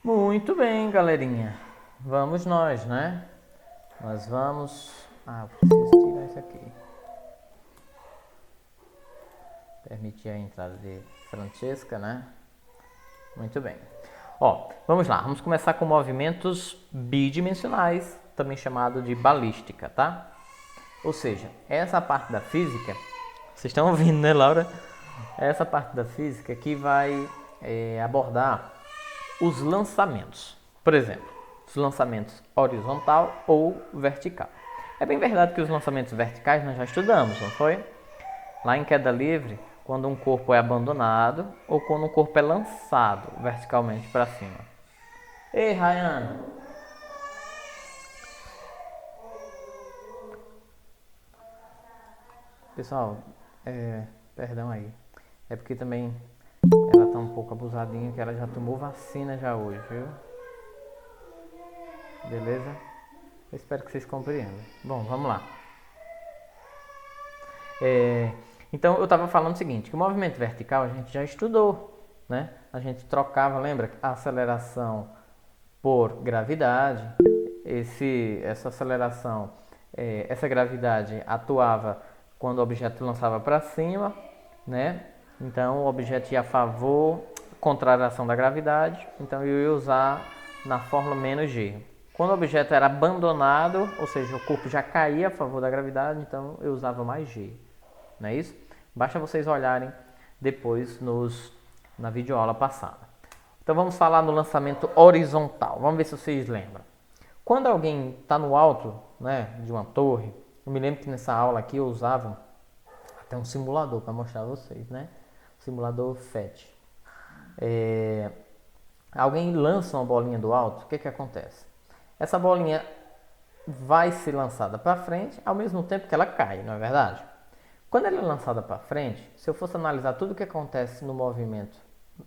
Muito bem, galerinha. Vamos nós, né? Nós vamos... eu preciso tirar isso aqui. Permitir a entrada de Francesca, né? Muito bem. Vamos lá. Vamos começar com movimentos bidimensionais, também chamado de balística, tá? Ou seja, essa parte da física... Vocês estão ouvindo, né, Laura? Essa parte da física que vai abordar os lançamentos. Por exemplo, os lançamentos horizontal ou vertical. É bem verdade que os lançamentos verticais nós já estudamos, não foi? Lá em queda livre, quando um corpo é abandonado ou quando um corpo é lançado verticalmente para cima. Ei, Rayana! Pessoal, perdão aí. É porque também ela tá um pouco abusadinha, que ela já tomou vacina já hoje, viu? Beleza? Eu espero que vocês compreendam. Bom, vamos lá. Então eu estava falando o seguinte, que o movimento vertical a gente já estudou, né? A gente trocava, lembra? A aceleração por gravidade. Essa aceleração, essa gravidade atuava quando o objeto lançava para cima, né? Então o objeto ia a favor, contrária à ação da gravidade, então eu ia usar na fórmula menos g. Quando o objeto era abandonado, ou seja, o corpo já caía a favor da gravidade, então eu usava mais g. Não é isso? Basta vocês olharem depois na videoaula passada. Então vamos falar no lançamento horizontal. Vamos ver se vocês lembram. Quando alguém está no alto, né, de uma torre, eu me lembro que nessa aula aqui eu usava até um simulador para mostrar a vocês, né? Simulador FET. Alguém lança uma bolinha do alto, o que acontece? Essa bolinha vai ser lançada para frente ao mesmo tempo que ela cai, não é verdade? Quando ela é lançada para frente, se eu fosse analisar tudo o que acontece no movimento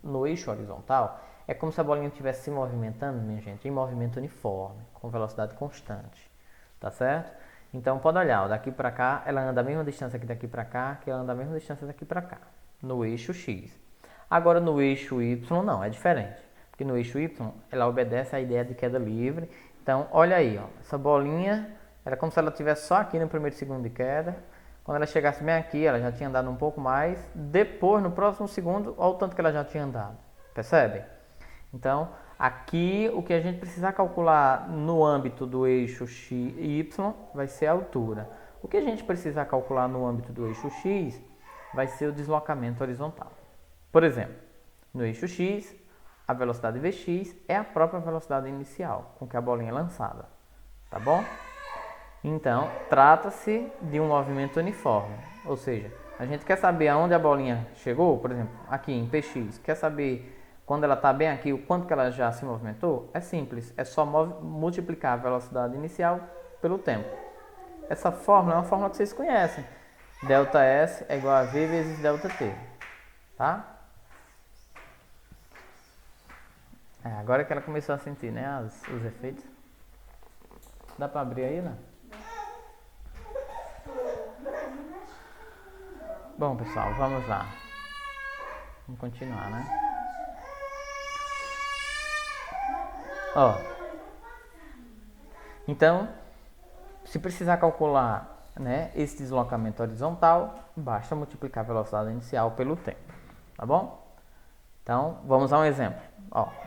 no eixo horizontal, é como se a bolinha estivesse se movimentando, minha gente, em movimento uniforme, com velocidade constante, tá certo? Então pode olhar, daqui para cá, ela anda a mesma distância que daqui para cá, que ela anda a mesma distância daqui para cá, no eixo X. Agora no eixo Y não, é diferente, porque no eixo Y ela obedece à ideia de queda livre. Então olha aí, ó, essa bolinha era como se ela estivesse só aqui no primeiro segundo de queda. Quando ela chegasse bem aqui, ela já tinha andado um pouco mais. Depois, no próximo segundo, olha o tanto que ela já tinha andado. Percebe? Então, aqui o que a gente precisar calcular no âmbito do eixo x e y vai ser a altura. O que a gente precisar calcular no âmbito do eixo x vai ser o deslocamento horizontal. Por exemplo, no eixo x, a velocidade vx é a própria velocidade inicial com que a bolinha é lançada. Tá bom? Então, trata-se de um movimento uniforme, ou seja, a gente quer saber aonde a bolinha chegou, por exemplo, aqui em Px, quer saber quando ela está bem aqui, o quanto que ela já se movimentou? É simples, é só multiplicar a velocidade inicial pelo tempo. Essa fórmula é uma fórmula que vocês conhecem, ΔS é igual a V vezes ΔT, tá? Agora que ela começou a sentir, né, os efeitos. Dá para abrir aí, né? Bom, pessoal, vamos lá. Vamos continuar, né? Então, se precisar calcular, né, esse deslocamento horizontal, basta multiplicar a velocidade inicial pelo tempo, tá bom? Então, vamos a um exemplo.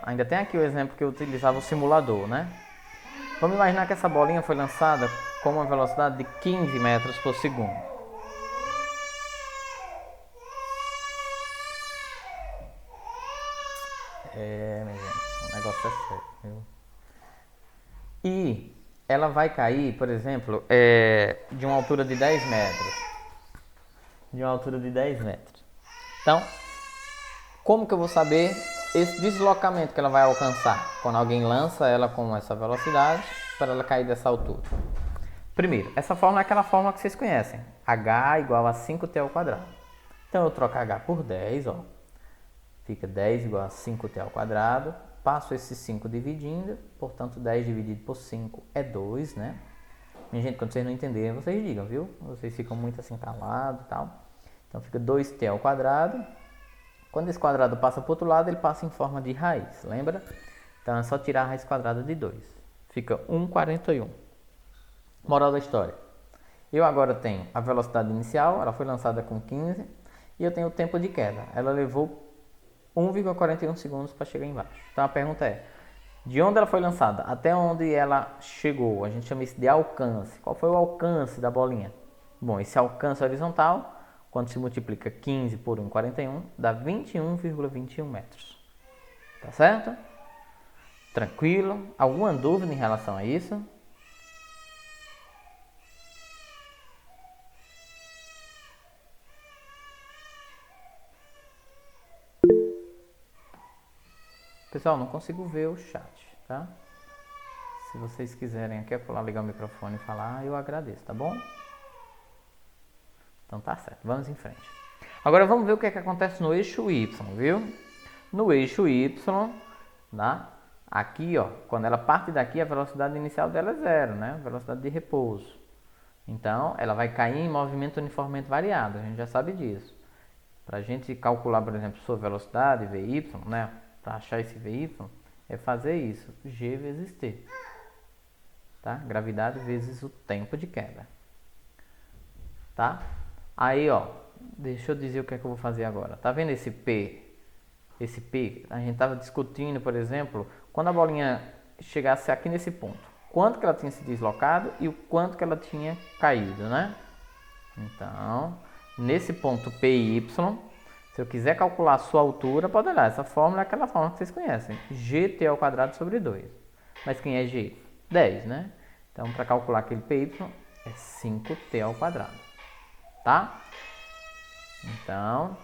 Ainda tem aqui o exemplo que eu utilizava o simulador, né? Vamos imaginar que essa bolinha foi lançada com uma velocidade de 15 metros por segundo. Minha gente, o negócio é sério, viu? E ela vai cair, por exemplo, de uma altura de 10 metros. De uma altura de 10 metros. Então, como que eu vou saber esse deslocamento que ela vai alcançar quando alguém lança ela com essa velocidade para ela cair dessa altura? Primeiro, essa fórmula é aquela fórmula que vocês conhecem. H igual a 5t ao quadrado. Então eu troco H por 10, ó. Fica 10 igual a 5t ao quadrado. Passo esse 5 dividindo, portanto 10 dividido por 5 é 2, né? Minha gente, quando vocês não entenderem, vocês digam, viu? Vocês ficam muito assim calados e tal. Então fica 2t ao quadrado. Quando esse quadrado passa para o outro lado, ele passa em forma de raiz, lembra? Então é só tirar a raiz quadrada de 2. Fica 1,41. Moral da história. Eu agora tenho a velocidade inicial, ela foi lançada com 15, e eu tenho o tempo de queda. Ela levou 1,41 segundos para chegar embaixo. Então a pergunta é, de onde ela foi lançada até onde ela chegou? A gente chama isso de alcance. Qual foi o alcance da bolinha? Bom, esse alcance horizontal, quando se multiplica 15 por 1,41, dá 21,21 metros. Tá certo? Tranquilo? Alguma dúvida em relação a isso? Pessoal, não consigo ver o chat, tá? Se vocês quiserem aqui acolá ligar o microfone e falar, eu agradeço, tá bom? Então tá certo, vamos em frente. Agora vamos ver o que é que acontece no eixo Y, viu? No eixo Y, tá? Aqui, ó, quando ela parte daqui, a velocidade inicial dela é zero, né? Velocidade de repouso. Então, ela vai cair em movimento uniformemente variado, a gente já sabe disso. Para a gente calcular, por exemplo, sua velocidade, Vy, né? Para achar esse Vy, é fazer isso, G vezes T. Tá? Gravidade vezes o tempo de queda. Tá? Aí, ó, deixa eu dizer o que é que eu vou fazer agora. Tá vendo esse P? Esse P, a gente estava discutindo, por exemplo, quando a bolinha chegasse aqui nesse ponto, quanto que ela tinha se deslocado e o quanto que ela tinha caído, né? Então, nesse ponto PY, se eu quiser calcular a sua altura, pode olhar, essa fórmula é aquela fórmula que vocês conhecem, gt ao quadrado sobre 2. Mas quem é g? 10, né? Então, para calcular aquele PY, é 5t ao quadrado, tá? Então,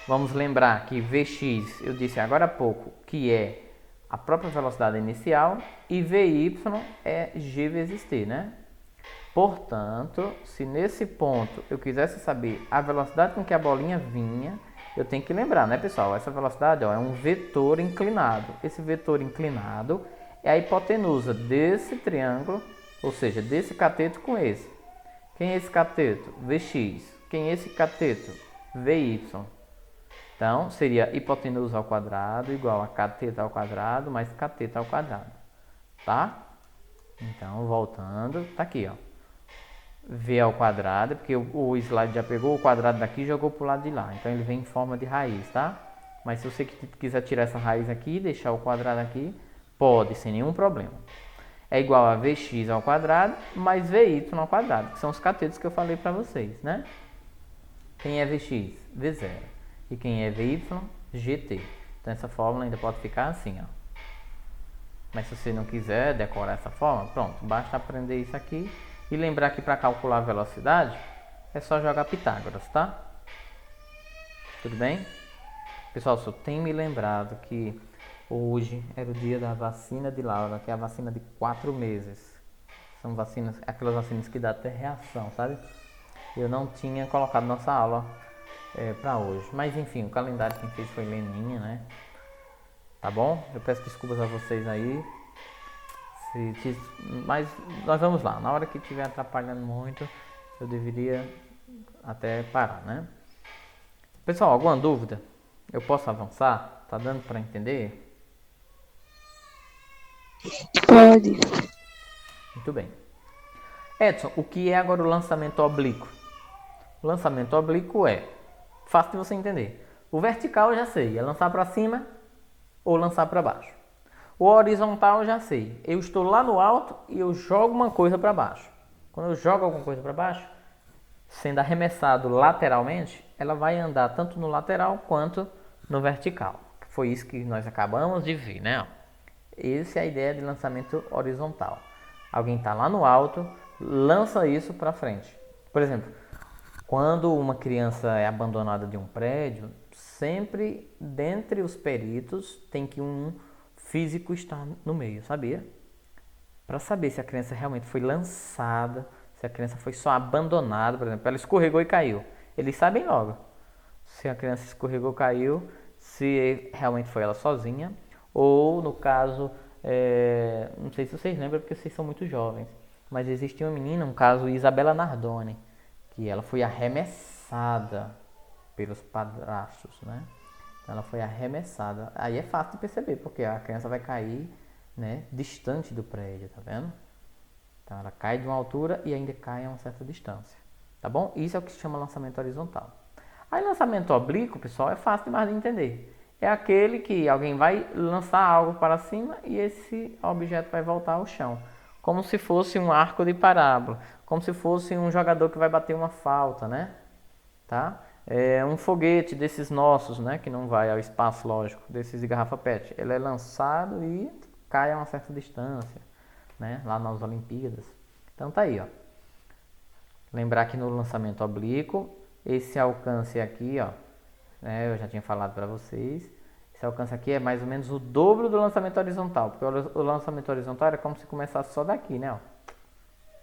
vamos lembrar que Vx, eu disse agora há pouco, que é a própria velocidade inicial, e Vy é g vezes t, né? Portanto, se nesse ponto eu quisesse saber a velocidade com que a bolinha vinha, eu tenho que lembrar, né, pessoal? Essa velocidade, ó, é um vetor inclinado. Esse vetor inclinado é a hipotenusa desse triângulo, ou seja, desse cateto com esse. Quem é esse cateto? Vx. Quem é esse cateto? Vy. Então, seria hipotenusa ao quadrado igual a cateto ao quadrado mais cateto ao quadrado. Tá? Então, voltando, tá aqui, ó. V ao quadrado, porque o slide já pegou o quadrado daqui e jogou para o lado de lá. Então, ele vem em forma de raiz, tá? Mas se você quiser tirar essa raiz aqui e deixar o quadrado aqui, pode, sem nenhum problema. É igual a Vx ao quadrado mais Vy ao quadrado, que são os catetos que eu falei para vocês, né? Quem é Vx? V0. E quem é Vy? Gt. Então essa fórmula ainda pode ficar assim, ó. Mas se você não quiser decorar essa fórmula, pronto, basta aprender isso aqui e lembrar que para calcular a velocidade é só jogar Pitágoras, tá? Tudo bem? Pessoal, só tem me lembrado que hoje era o dia da vacina de Laura, que é a vacina de 4 meses. São vacinas, aquelas vacinas que dá até reação, sabe? Eu não tinha colocado nossa aula para hoje. Mas enfim, o calendário quem fez foi Leninha, né? Tá bom? Eu peço desculpas a vocês aí. Mas nós vamos lá. Na hora que estiver atrapalhando muito, eu deveria até parar, né? Pessoal, alguma dúvida? Eu posso avançar? Tá dando para entender? Pode. Muito bem. Edson, o que é agora o lançamento oblíquo? O lançamento oblíquo é fácil de você entender. O vertical eu já sei, é lançar para cima ou lançar para baixo. O horizontal eu já sei, eu estou lá no alto e eu jogo uma coisa para baixo. Quando eu jogo alguma coisa para baixo, sendo arremessado lateralmente, ela vai andar tanto no lateral quanto no vertical. Foi isso que nós acabamos de ver, né? Essa é a ideia de lançamento horizontal. Alguém está lá no alto, lança isso para frente. Por exemplo, quando uma criança é abandonada de um prédio, sempre dentre os peritos tem que um físico estar no meio, sabia? Para saber se a criança realmente foi lançada, se a criança foi só abandonada, por exemplo, ela escorregou e caiu. Eles sabem logo se a criança escorregou e caiu, se realmente foi ela sozinha, ou no caso, não sei se vocês lembram porque vocês são muito jovens, mas existe uma menina, um caso Isabela Nardoni, que ela foi arremessada pelos padrastos, né? Então ela foi arremessada. Aí é fácil de perceber, porque a criança vai cair, né, distante do prédio, tá vendo? Então ela cai de uma altura e ainda cai a uma certa distância, tá bom? Isso é o que se chama lançamento horizontal. Aí lançamento oblíquo, pessoal, é fácil demais de entender. É aquele que alguém vai lançar algo para cima e esse objeto vai voltar ao chão. Como se fosse um arco de parábola. Como se fosse um jogador que vai bater uma falta, né? Tá? É um foguete desses nossos, né? Que não vai ao espaço, lógico, desses de garrafa PET. Ele é lançado e cai a uma certa distância, né? Lá nas Olimpíadas. Então tá aí, ó. Lembrar que no lançamento oblíquo, esse alcance aqui, ó, né, eu já tinha falado para vocês, esse alcance aqui é mais ou menos o dobro do lançamento horizontal, porque o lançamento horizontal era como se começasse só daqui, né, ó.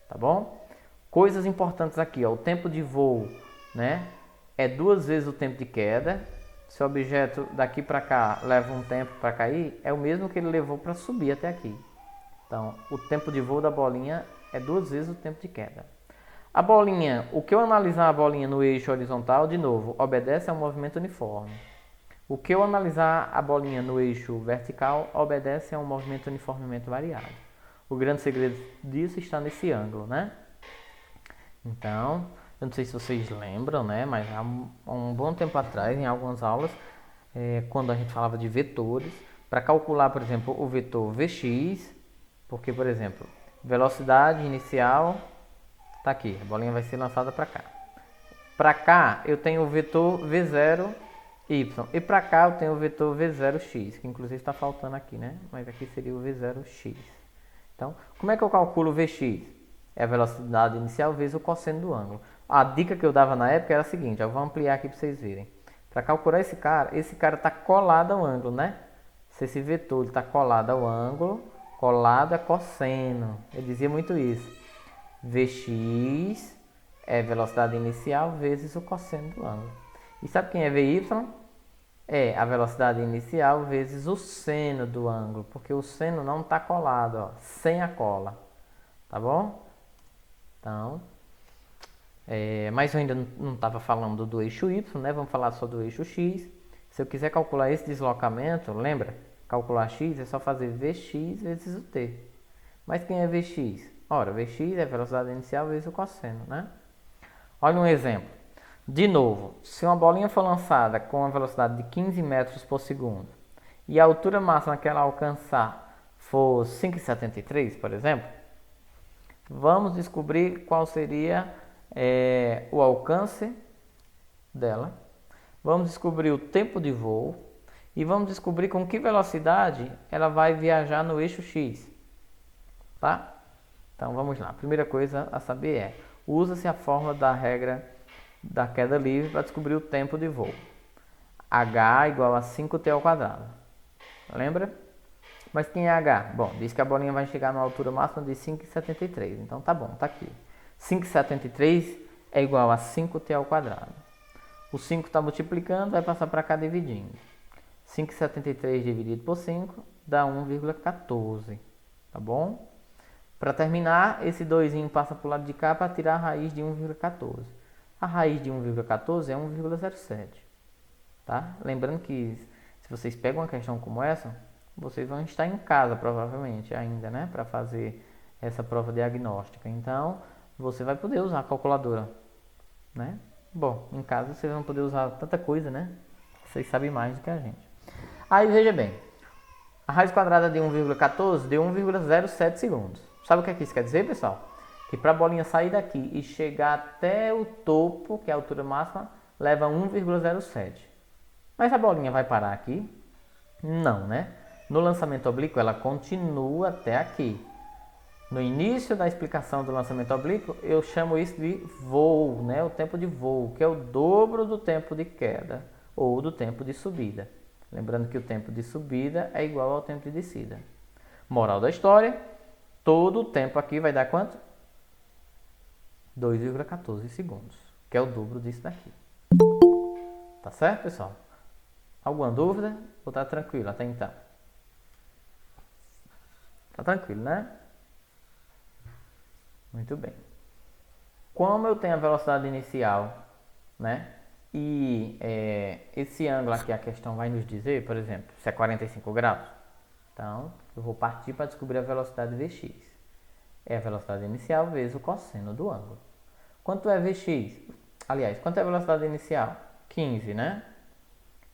Tá bom? Coisas importantes aqui, ó, o tempo de voo, né, é 2 vezes o tempo de queda. Se o objeto daqui para cá leva um tempo para cair, é o mesmo que ele levou para subir até aqui. Então, o tempo de voo da bolinha é 2 vezes o tempo de queda. A bolinha, o que eu analisar a bolinha no eixo horizontal, de novo, obedece a um movimento uniforme. O que eu analisar a bolinha no eixo vertical, obedece a um movimento uniformemente variado. O grande segredo disso está nesse ângulo, né? Então, eu não sei se vocês lembram, né? Mas há um bom tempo atrás, em algumas aulas, quando a gente falava de vetores, para calcular, por exemplo, o vetor Vx, porque, por exemplo, velocidade inicial tá aqui, a bolinha vai ser lançada para cá. Para cá eu tenho o vetor V0y e para cá eu tenho o vetor V0x, que inclusive está faltando aqui, né? Mas aqui seria o V0x. Então, como é que eu calculo o Vx? É a velocidade inicial vezes o cosseno do ângulo. A dica que eu dava na época era a seguinte, eu vou ampliar aqui para vocês verem. Para calcular esse cara está colado ao ângulo, né? Se esse vetor está colado ao ângulo, colado é cosseno. Eu dizia muito isso. Vx é velocidade inicial vezes o cosseno do ângulo. E sabe quem é Vy? É a velocidade inicial vezes o seno do ângulo, porque o seno não está colado, ó, sem a cola. Tá bom? Então, mas eu ainda não estava falando do eixo Y, né? Vamos falar só do eixo X. Se eu quiser calcular esse deslocamento, lembra? Calcular X é só fazer Vx vezes o t. Mas quem é Vx? Ora, Vx é a velocidade inicial vezes o cosseno, né? Olha um exemplo. De novo, se uma bolinha for lançada com a velocidade de 15 metros por segundo e a altura máxima que ela alcançar for 5,73, por exemplo, vamos descobrir qual seria o alcance dela. Vamos descobrir o tempo de voo e vamos descobrir com que velocidade ela vai viajar no eixo X, tá? Então vamos lá, a primeira coisa a saber é, usa-se a fórmula da regra da queda livre para descobrir o tempo de voo. H igual a 5t ao quadrado. Lembra? Mas quem é H? Bom, diz que a bolinha vai chegar na altura máxima de 5,73. Então tá bom, tá aqui. 5,73 é igual a 5t ao quadrado. O 5 está multiplicando, vai passar para cá dividindo. 5,73 dividido por 5 dá 1,14. Tá bom? Para terminar, esse 2 passa para o lado de cá para tirar a raiz de 1,14. A raiz de 1,14 é 1,07. Tá? Lembrando que se vocês pegam uma questão como essa, vocês vão estar em casa provavelmente ainda, né? Para fazer essa prova diagnóstica. Então, você vai poder usar a calculadora, né? Bom, em casa vocês vão poder usar tanta coisa, né? Vocês sabem mais do que a gente. Aí, veja bem. A raiz quadrada de 1,14 deu 1,07 segundos. Sabe o que isso quer dizer, pessoal? Que para a bolinha sair daqui e chegar até o topo, que é a altura máxima, leva 1,07. Mas a bolinha vai parar aqui? Não, né? No lançamento oblíquo, ela continua até aqui. No início da explicação do lançamento oblíquo, eu chamo isso de voo, né? O tempo de voo, que é o dobro do tempo de queda ou do tempo de subida. Lembrando que o tempo de subida é igual ao tempo de descida. Moral da história, todo o tempo aqui vai dar quanto? 2,14 segundos, que é o dobro disso daqui. Tá certo, pessoal? Alguma dúvida? Ou tá tranquilo até então? Tá tranquilo, né? Muito bem. Como eu tenho a velocidade inicial, né? E esse ângulo aqui, a questão vai nos dizer, por exemplo, se é 45 graus. Então, eu vou partir para descobrir a velocidade Vx. É a velocidade inicial vezes o cosseno do ângulo. Quanto é Vx? Aliás, quanto é a velocidade inicial? 15, né?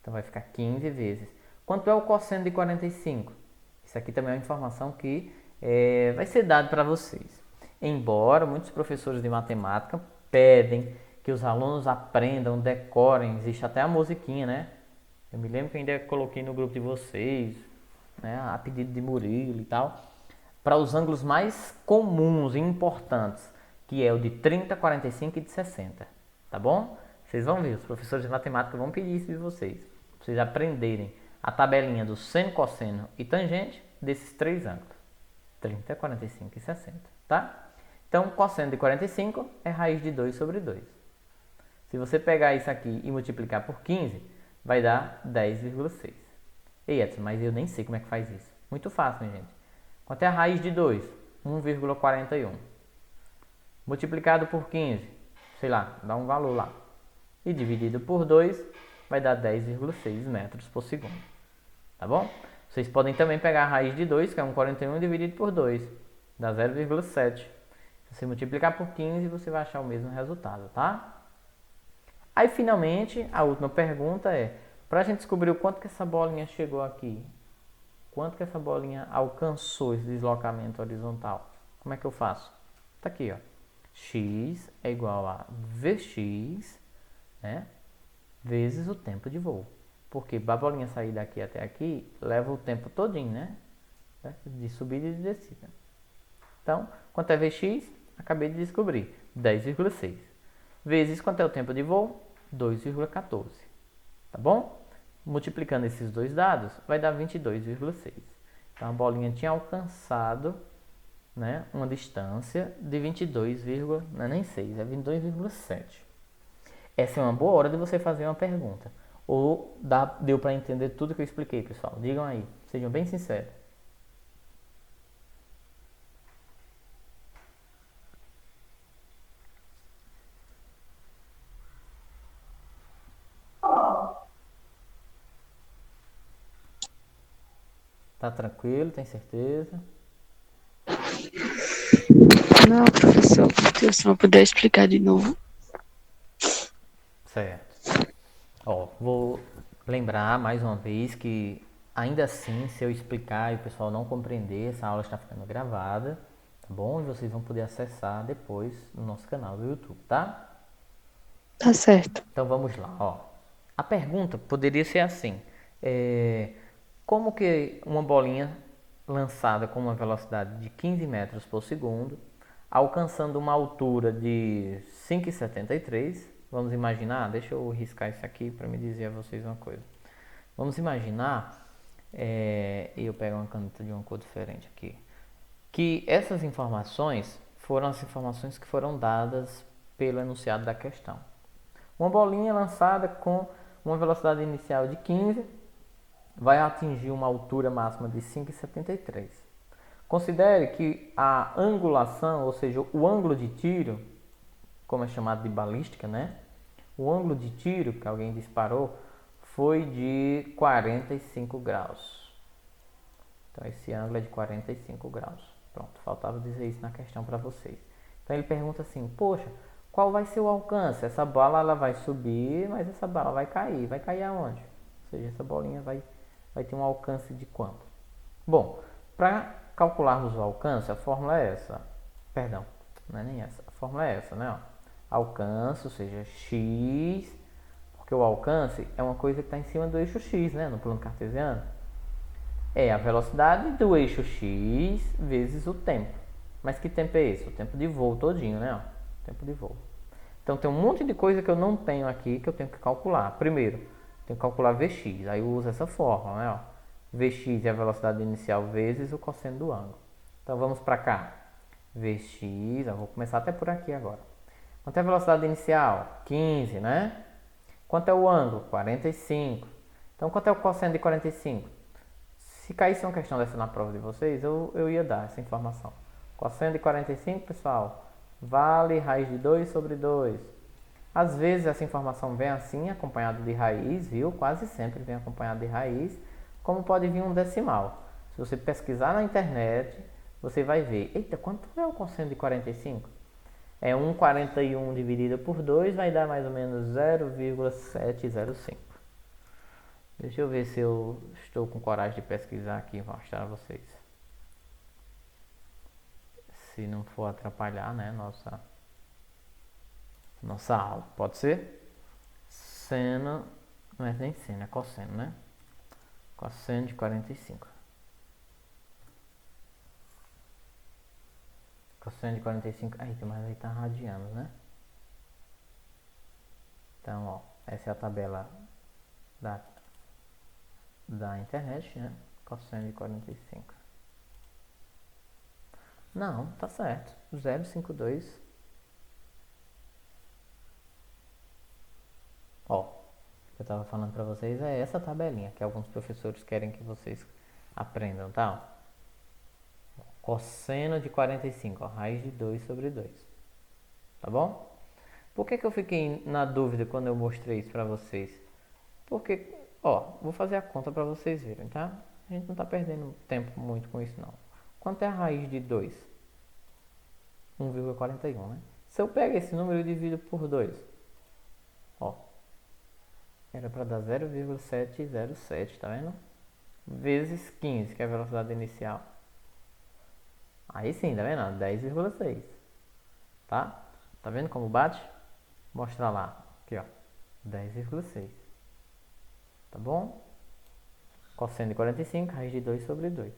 Então vai ficar 15 vezes. Quanto é o cosseno de 45? Isso aqui também é uma informação que vai ser dado para vocês. Embora muitos professores de matemática pedem que os alunos aprendam, decorem, existe até a musiquinha, né? Eu me lembro que ainda coloquei no grupo de vocês, né, a pedido de Murilo e tal, para os ângulos mais comuns e importantes, que é o de 30, 45 e de 60, tá bom? Vocês vão ver, os professores de matemática vão pedir isso de vocês, para vocês aprenderem a tabelinha do seno, cosseno e tangente desses três ângulos, 30, 45 e 60, tá? Então, cosseno de 45 é raiz de 2 sobre 2. Se você pegar isso aqui e multiplicar por 15, vai dar 10,6. Ei, Edson, mas eu nem sei como é que faz isso. Muito fácil, minha gente. Quanto é a raiz de 2? 1,41. Multiplicado por 15, sei lá, dá um valor lá. E dividido por 2, vai dar 10,6 metros por segundo. Tá bom? Vocês podem também pegar a raiz de 2, que é 1,41, dividido por 2. Dá 0,7. Se você multiplicar por 15, você vai achar o mesmo resultado, tá? Aí, finalmente, a última pergunta é, para a gente descobrir o quanto que essa bolinha chegou aqui, quanto que essa bolinha alcançou esse deslocamento horizontal, como é que eu faço? Tá aqui, ó. X é igual a Vx, né, vezes o tempo de voo. Porque a bolinha sair daqui até aqui leva o tempo todinho, né? De subida e de descida. Então, quanto é Vx? Acabei de descobrir. 10,6. Vezes quanto é o tempo de voo? 2,14. Tá bom? Multiplicando esses dois dados, vai dar 22,6. Então, a bolinha tinha alcançado, né, uma distância de 22, não é nem 6, é 22,7. Essa é uma boa hora de você fazer uma pergunta. Ou deu para entender tudo que eu expliquei, pessoal? Digam aí, sejam bem sinceros. Tá tranquilo, tem certeza? Não, professor, se o senhor puder explicar de novo. Certo. Ó, vou lembrar mais uma vez que ainda assim, se eu explicar e o pessoal não compreender, essa aula está ficando gravada, tá bom? E vocês vão poder acessar depois no nosso canal do YouTube, tá? Tá certo. Então vamos lá, ó. A pergunta poderia ser assim: como que uma bolinha lançada com uma velocidade de 15 metros por segundo, alcançando uma altura de 5,73, vamos imaginar, deixa eu riscar isso aqui para me dizer a vocês uma coisa. Vamos imaginar, eu pego uma caneta de uma cor diferente aqui, que essas informações foram as informações que foram dadas pelo enunciado da questão. Uma bolinha lançada com uma velocidade inicial de 15 vai atingir uma altura máxima de 5,73. Considere que a angulação, ou seja, o ângulo de tiro, como é chamado de balística, né? O ângulo de tiro que alguém disparou foi de 45 graus. Então esse ângulo é de 45 graus. Pronto, faltava dizer isso na questão para vocês. Então ele pergunta assim, poxa, qual vai ser o alcance? Essa bola ela vai subir, mas essa bola vai cair. Vai cair aonde? Ou seja, essa bolinha vai ter um alcance de quanto? Bom, para calcularmos o alcance, a fórmula é essa. Perdão, não é nem essa. A fórmula é essa, né? Alcance, ou seja, x, porque o alcance é uma coisa que está em cima do eixo x, né? No plano cartesiano. É a velocidade do eixo x vezes o tempo. Mas que tempo é esse? O tempo de voo todinho, né? Tempo de voo. Então tem um monte de coisa que eu não tenho aqui que eu tenho que calcular. Primeiro, tenho que calcular Vx. Aí eu uso essa fórmula, né? Vx é a velocidade inicial vezes o cosseno do ângulo. Então vamos para cá. Vx, eu vou começar até por aqui agora. Quanto é a velocidade inicial? 15, né? Quanto é o ângulo? 45. Então quanto é o cosseno de 45? Se caísse uma questão dessa na prova de vocês, eu ia dar essa informação. Cosseno de 45, pessoal, vale raiz de 2 sobre 2. Às vezes essa informação vem assim, acompanhado de raiz, viu? Quase sempre vem acompanhado de raiz, como pode vir um decimal. Se você pesquisar na internet, você vai ver, eita, quanto é o cosseno de 45? É 1,41 dividido por 2 vai dar mais ou menos 0,705. Deixa eu ver se eu estou com coragem de pesquisar aqui e mostrar a vocês. Se não for atrapalhar, né, nossa aula. Pode ser? Seno, não é nem seno, é cosseno, né? Cosseno de 45. Cosseno de 45, eita, mas aí tá radianos, né? Então, ó, essa é a tabela da internet, né? Cosseno de 45. Não, tá certo. 0,52. Ó, o que eu tava falando pra vocês é essa tabelinha que alguns professores querem que vocês aprendam, tá? Cosseno de 45, ó, raiz de 2 sobre 2. Tá bom? Por que eu fiquei na dúvida quando eu mostrei isso pra vocês? Porque, ó, vou fazer a conta pra vocês verem, tá? A gente não tá perdendo tempo muito com isso, não. Quanto é a raiz de 2? 1,41, né? Se eu pego esse número e divido por 2, ó, era para dar 0,707, tá vendo? Vezes 15, que é a velocidade inicial. Aí sim, tá vendo? 10,6. Tá? Tá vendo como bate? Mostra lá. Aqui, ó. 10,6. Tá bom? Cosseno de 45, raiz de 2 sobre 2.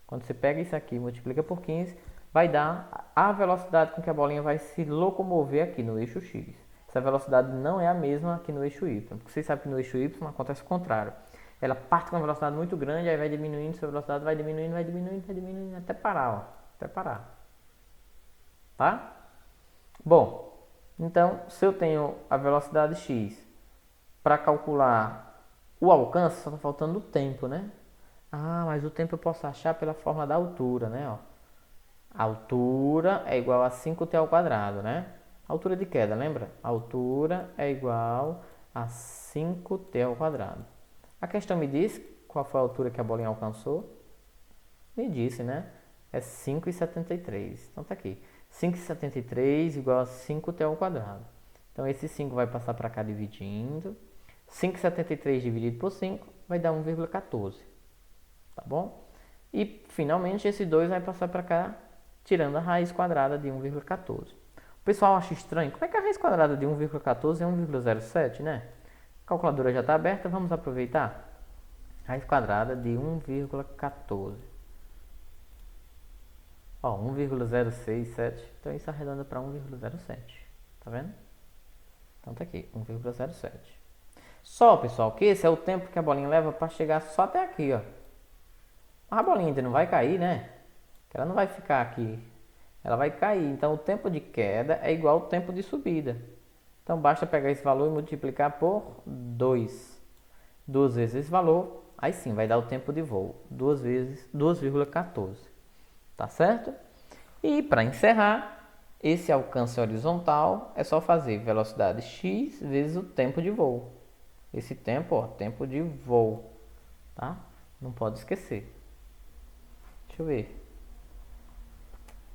Quando você pega isso aqui e multiplica por 15, vai dar a velocidade com que a bolinha vai se locomover aqui no eixo X. Essa velocidade não é a mesma aqui no eixo Y, porque vocês sabem que no eixo Y acontece o contrário. Ela parte com uma velocidade muito grande, aí vai diminuindo, sua velocidade vai diminuindo, vai diminuindo, vai diminuindo, até parar, ó. Até parar. Tá? Bom, então, se eu tenho a velocidade x, para calcular o alcance, só está faltando o tempo, né? Ah, mas o tempo eu posso achar pela forma da altura, né? Ó. A altura é igual a 5t ao quadrado, né? Altura de queda, lembra? A altura é igual a 5t ao quadrado. A questão me diz qual foi a altura que a bolinha alcançou? Me disse, né? É 5,73. Então tá aqui. 5,73 igual a 5t ao quadrado. Então esse 5 vai passar para cá dividindo. 5,73 dividido por 5 vai dar 1,14. Tá bom? E finalmente esse 2 vai passar para cá, tirando a raiz quadrada de 1,14. O pessoal acha estranho. Como é que a raiz quadrada de 1,14 é 1,07, né? A calculadora já está aberta, vamos aproveitar. Raiz quadrada de 1,14. Ó, 1,067. Então isso arredonda para 1,07. Tá vendo? Então tá aqui, 1,07. Só, pessoal, que esse é o tempo que a bolinha leva para chegar só até aqui, ó. A bolinha ainda não vai cair, né? Ela não vai ficar aqui. Ela vai cair. Então o tempo de queda é igual ao tempo de subida. Então basta pegar esse valor e multiplicar por 2. 2 vezes esse valor, aí sim vai dar o tempo de voo. 2 vezes 2,14. Tá certo? E para encerrar, esse alcance horizontal é só fazer velocidade x vezes o tempo de voo. Esse tempo, ó, tempo de voo, tá? Não pode esquecer. Deixa eu ver.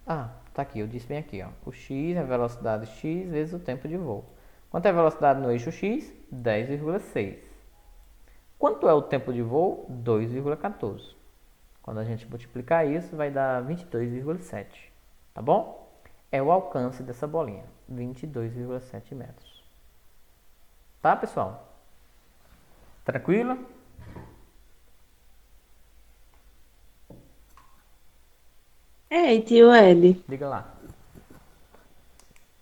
Ah, tá aqui, eu disse bem aqui, ó. O x é a velocidade x vezes o tempo de voo. Quanto é a velocidade no eixo x? 10,6. Quanto é o tempo de voo? 2,14. Quando a gente multiplicar isso, vai dar 22,7. Tá bom? É o alcance dessa bolinha, 22,7 metros. Tá, pessoal? Tranquilo? Ei, tio Ed. Diga lá.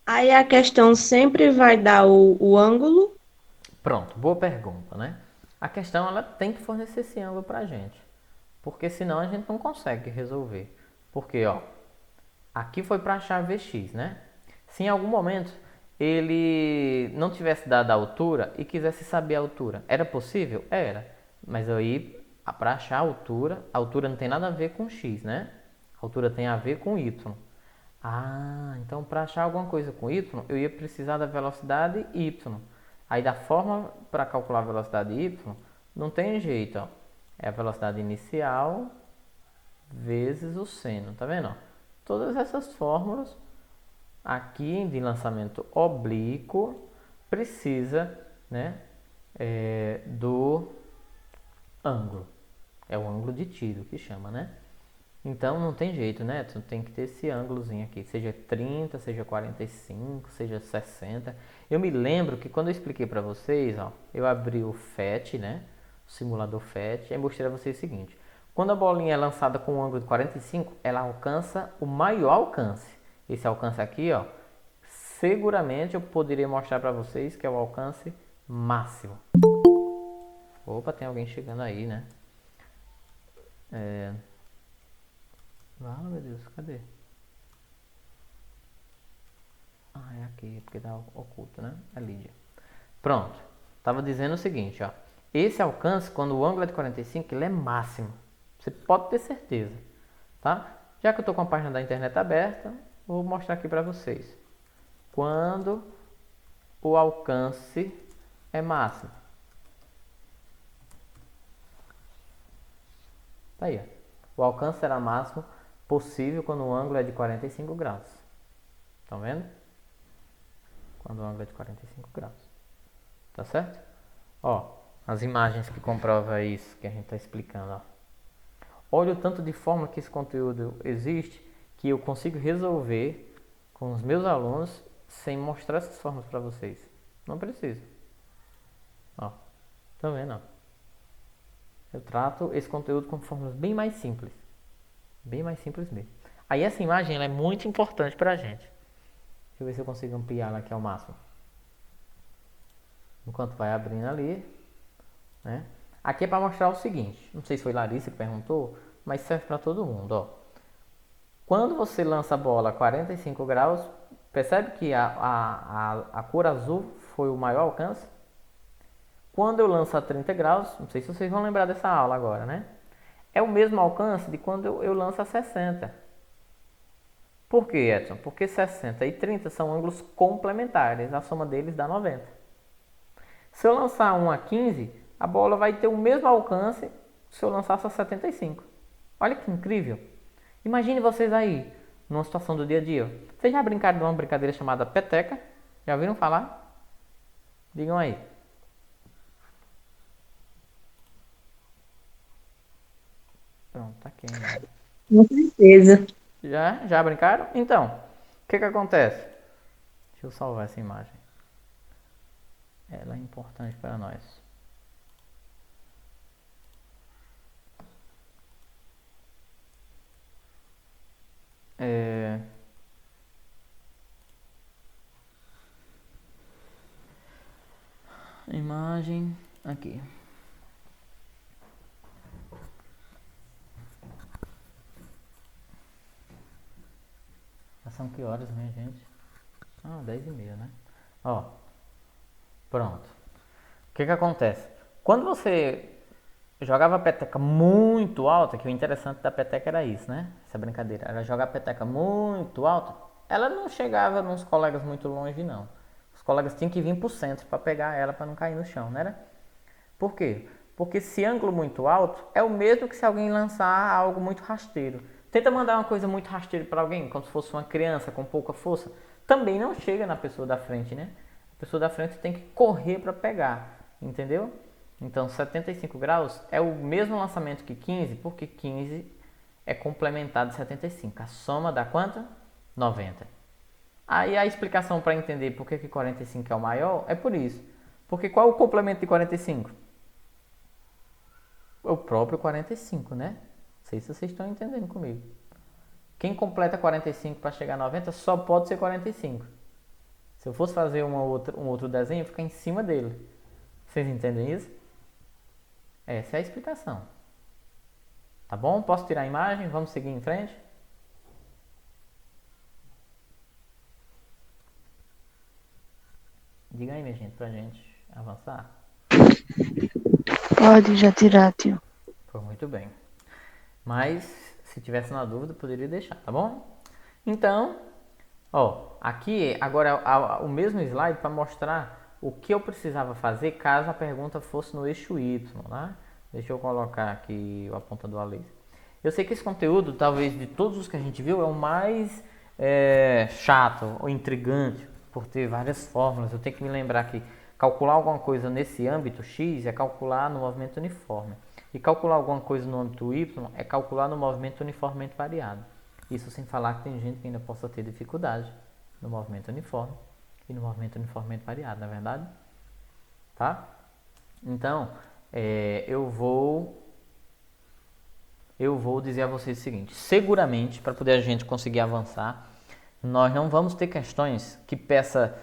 Aí a questão sempre vai dar o ângulo? Pronto, boa pergunta, né? A questão ela tem que fornecer esse ângulo pra gente, porque senão a gente não consegue resolver. Porque, ó, aqui foi para achar Vx, né? Se em algum momento ele não tivesse dado a altura e quisesse saber a altura, era possível? Era. Mas aí, para achar a altura não tem nada a ver com x, né? A altura tem a ver com y. Ah, então para achar alguma coisa com y, eu ia precisar da velocidade y. Aí da forma para calcular a velocidade y, não tem jeito, ó. É a velocidade inicial vezes o seno, tá vendo? Ó? Todas essas fórmulas aqui de lançamento oblíquo precisa, né, do ângulo. É o ângulo de tiro que chama, né? Então não tem jeito, né? Tu tem que ter esse ângulozinho aqui, seja 30, seja 45, seja 60. Eu me lembro que quando eu expliquei para vocês, ó, eu abri o FET, né? O simulador FET, e mostrei a vocês o seguinte: quando a bolinha é lançada com um ângulo de 45, ela alcança o maior alcance. Esse alcance aqui, ó, seguramente eu poderia mostrar para vocês que é o alcance máximo. Opa, tem alguém chegando aí, né? Ah, meu Deus, cadê? Ah, é aqui, porque tá oculto, né? É Lídia. Pronto. Tava dizendo o seguinte, ó. Esse alcance, quando o ângulo é de 45, ele é máximo. Você pode ter certeza, tá? Já que eu tô com a página da internet aberta, vou mostrar aqui para vocês. Quando o alcance é máximo. Tá aí, ó. O alcance será máximo possível quando o ângulo é de 45 graus. Estão vendo? Quando o ângulo é de 45 graus. Tá certo? Ó, as imagens que comprovam isso que a gente está explicando, ó. Olha o tanto de forma que esse conteúdo existe que eu consigo resolver com os meus alunos sem mostrar essas formas para vocês. Não precisa. Ó, tá vendo? Ó? Eu trato esse conteúdo com fórmulas bem mais simples. Bem mais simples mesmo. Aí essa imagem ela é muito importante pra gente. Deixa eu ver se eu consigo ampliar ela aqui ao máximo. Enquanto vai abrindo ali, né? Aqui é para mostrar o seguinte. Não sei se foi Larissa que perguntou, mas serve para todo mundo, ó. Quando você lança a bola a 45 graus, percebe que a cor azul foi o maior alcance? Quando eu lanço a 30 graus, não sei se vocês vão lembrar dessa aula agora, né? É o mesmo alcance de quando eu lanço a 60. Por quê, Edson? Porque 60 e 30 são ângulos complementares, a soma deles dá 90. Se eu lançar um a 15, a bola vai ter o mesmo alcance se eu lançasse a 75. Olha que incrível! Imagine vocês aí, numa situação do dia a dia. Vocês já brincaram de uma brincadeira chamada peteca? Já ouviram falar? Digam aí. Pronto, tá aqui. Com certeza. Já brincaram? Então, o que acontece? Deixa eu salvar essa imagem. Ela é importante para nós. Imagem aqui. Já são que horas, minha gente? 10h30, né? Ó, pronto. O que acontece? Quando você jogava a peteca muito alta, que o interessante da peteca era isso, né? Essa brincadeira. Era jogar a peteca muito alta, ela não chegava nos colegas muito longe, não. Os colegas tinham que vir pro centro para pegar ela, para não cair no chão, né? Por quê? Porque esse ângulo muito alto é o mesmo que se alguém lançar algo muito rasteiro. Tenta mandar uma coisa muito rasteira para alguém, como se fosse uma criança com pouca força, também não chega na pessoa da frente, né? A pessoa da frente tem que correr para pegar, entendeu? Então 75 graus é o mesmo lançamento que 15, porque 15 é complementado de 75. A soma dá quanto? 90. Aí a explicação para entender por que 45 é o maior é por isso. Porque qual é o complemento de 45? O próprio 45, né? Não sei se vocês estão entendendo comigo. Quem completa 45 para chegar a 90 só pode ser 45. Se eu fosse fazer um outro desenho, fica em cima dele. Vocês entendem isso? Essa é a explicação. Tá bom? Posso tirar a imagem? Vamos seguir em frente? Diga aí, minha gente, pra gente avançar. Pode já tirar, tio. Foi muito bem. Mas, se tivesse na dúvida, poderia deixar, tá bom? Então, Ó, aqui agora o mesmo slide para mostrar o que eu precisava fazer caso a pergunta fosse no eixo Y, né? Deixa eu colocar aqui o apontador a laser. Eu sei que esse conteúdo, talvez de todos os que a gente viu, é o mais chato ou intrigante, por ter várias fórmulas. Eu tenho que me lembrar que calcular alguma coisa nesse âmbito X é calcular no movimento uniforme. E calcular alguma coisa no âmbito Y é calcular no movimento uniformemente variado. Isso sem falar que tem gente que ainda possa ter dificuldade no movimento uniforme e no movimento uniformemente variado, não é verdade? Tá? Então, eu vou dizer a vocês o seguinte: seguramente, para poder a gente conseguir avançar, nós não vamos ter questões que peça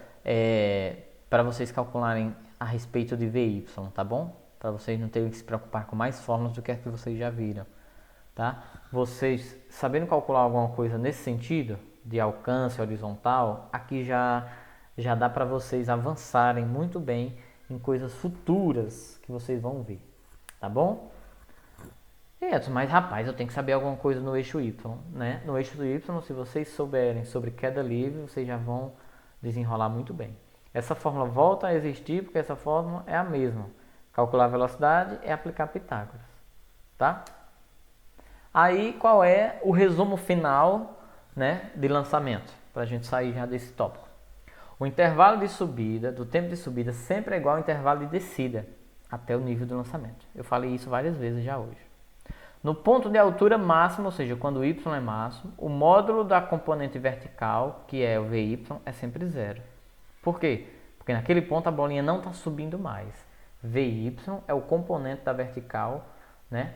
para vocês calcularem a respeito de VY, tá bom? Para vocês não terem que se preocupar com mais fórmulas do que as que vocês já viram, tá? Vocês sabendo calcular alguma coisa nesse sentido, de alcance horizontal, aqui já dá para vocês avançarem muito bem em coisas futuras que vocês vão ver, tá bom? Mas rapaz, eu tenho que saber alguma coisa no eixo Y, né? No eixo do Y, se vocês souberem sobre queda livre, vocês já vão desenrolar muito bem. Essa fórmula volta a existir porque essa fórmula é a mesma. Calcular a velocidade é aplicar Pitágoras, tá? Aí, qual é o resumo final, né, de lançamento, para a gente sair já desse tópico? O intervalo de subida, do tempo de subida, sempre é igual ao intervalo de descida, até o nível do lançamento. Eu falei isso várias vezes já hoje. No ponto de altura máxima, ou seja, quando o y é máximo, o módulo da componente vertical, que é o VY, é sempre zero. Por quê? Porque naquele ponto a bolinha não está subindo mais. VY é o componente da vertical, né,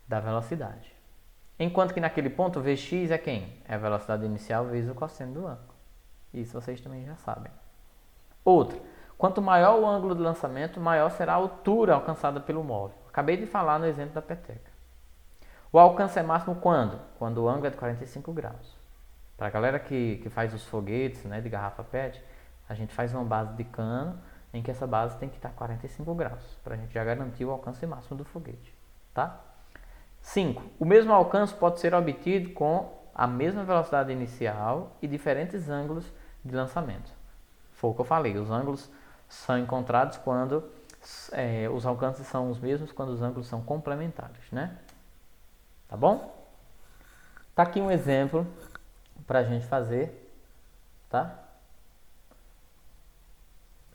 da velocidade. Enquanto que naquele ponto Vx é quem? É a velocidade inicial vezes o cosseno do ângulo. Isso vocês também já sabem. Outra, quanto maior o ângulo de lançamento, maior será a altura alcançada pelo móvel. Acabei de falar no exemplo da peteca. O alcance é máximo quando? Quando o ângulo é de 45 graus. Para a galera que faz os foguetes, né, de garrafa PET, a gente faz uma base de cano em que essa base tem que estar 45 graus, para a gente já garantir o alcance máximo do foguete. Tá? 5. O mesmo alcance pode ser obtido com a mesma velocidade inicial e diferentes ângulos de lançamento. Foi o que eu falei, os ângulos são encontrados quando os alcances são os mesmos quando os ângulos são complementares, né? Tá bom? Tá aqui um exemplo para a gente fazer, tá?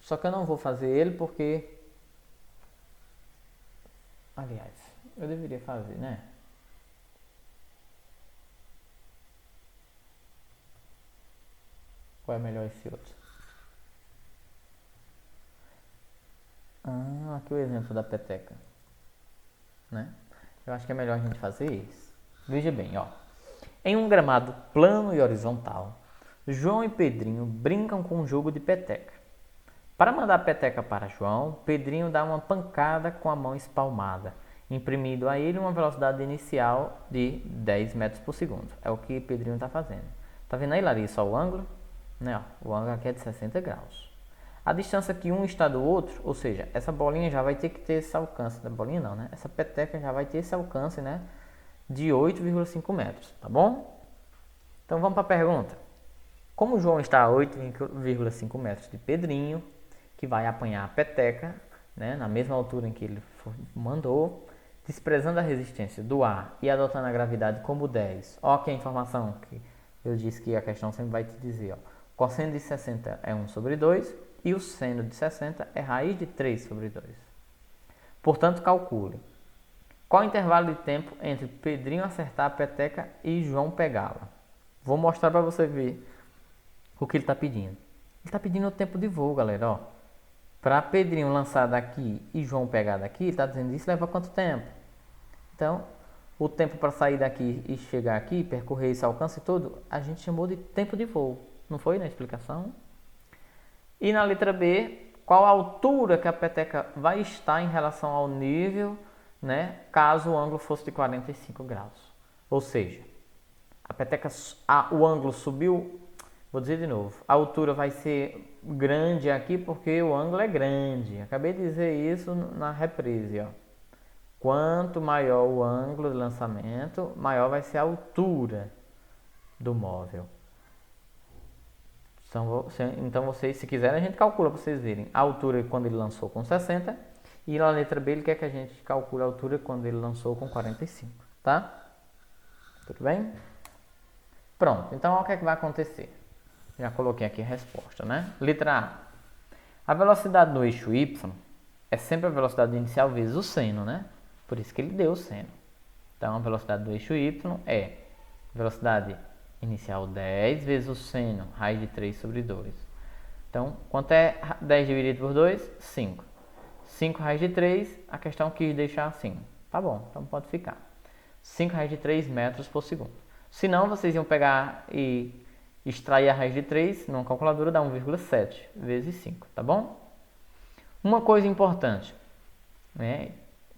Só que eu não vou fazer ele porque... Aliás, eu deveria fazer, né? Qual é melhor esse outro? Aqui o exemplo da peteca, né? Eu acho que é melhor a gente fazer isso. Veja bem, ó. Em um gramado plano e horizontal, João e Pedrinho brincam com um jogo de peteca. Para mandar a peteca para João, Pedrinho dá uma pancada com a mão espalmada, imprimindo a ele uma velocidade inicial de 10 metros por segundo. É o que Pedrinho está fazendo. Tá vendo aí, Larissa, o ângulo? Né, ó, o ângulo aqui é de 60 graus. A distância que um está do outro, ou seja, essa bolinha já vai ter que ter esse alcance, da bolinha não, né? Essa peteca já vai ter esse alcance, né, de 8,5 metros, tá bom? Então vamos para a pergunta. Como o João está a 8,5 metros de Pedrinho, que vai apanhar a peteca, né, na mesma altura em que ele mandou, desprezando a resistência do ar e adotando a gravidade como 10. Ó, que a informação que eu disse que a questão sempre vai te dizer, ó. Cosseno de 60 é 1 sobre 2 e o seno de 60 é raiz de 3 sobre 2. Portanto, calcule. Qual o intervalo de tempo entre Pedrinho acertar a peteca e João pegá-la? Vou mostrar para você ver o que ele está pedindo. Ele está pedindo o tempo de voo, galera, ó. Para Pedrinho lançar daqui e João pegar daqui, ele está dizendo isso leva quanto tempo? Então, o tempo para sair daqui e chegar aqui, percorrer esse alcance todo, a gente chamou de tempo de voo. Não foi na explicação? E na letra B, qual a altura que a peteca vai estar em relação ao nível, né, caso o ângulo fosse de 45 graus? Ou seja, a peteca, o ângulo subiu, vou dizer de novo, a altura vai ser grande aqui porque o ângulo é grande. Acabei de dizer isso na reprise, ó. Quanto maior o ângulo de lançamento, maior vai ser a altura do móvel. Então vocês, se quiserem, a gente calcula para vocês verem. A altura quando ele lançou com 60. E na letra B ele quer que a gente calcule a altura quando ele lançou com 45. Tá? Tudo bem? Pronto. Então, o que é que vai acontecer? Já coloquei aqui a resposta, né? Letra A. A velocidade no eixo Y é sempre a velocidade inicial vezes o seno, né? Por isso que ele deu o seno. Então, a velocidade do eixo Y é velocidade inicial 10 vezes o seno, raiz de 3 sobre 2. Então, quanto é 10 dividido por 2? 5. 5 raiz de 3, a questão quis deixar assim. Tá bom, então pode ficar. 5 raiz de 3 metros por segundo. Se não, vocês iam pegar e extrair a raiz de 3 numa calculadora, dá 1,7 vezes 5, tá bom? Uma coisa importante, né?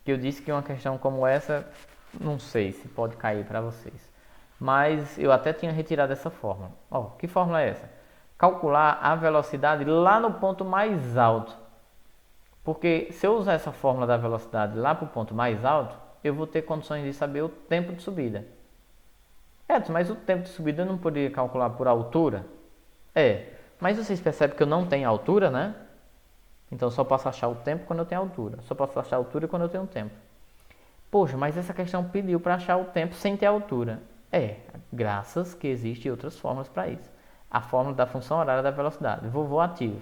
Que eu disse que uma questão como essa, não sei se pode cair para vocês. Mas eu até tinha retirado essa fórmula. Ó, que fórmula é essa? Calcular a velocidade lá no ponto mais alto. Porque se eu usar essa fórmula da velocidade lá para o ponto mais alto, eu vou ter condições de saber o tempo de subida. Mas o tempo de subida eu não poderia calcular por altura? Mas vocês percebem que eu não tenho altura, né? Então só posso achar o tempo quando eu tenho altura. Só posso achar a altura quando eu tenho tempo. Poxa, mas essa questão pediu para achar o tempo sem ter altura. Graças que existem outras fórmulas para isso. A fórmula da função horária da velocidade. Vovô ativo.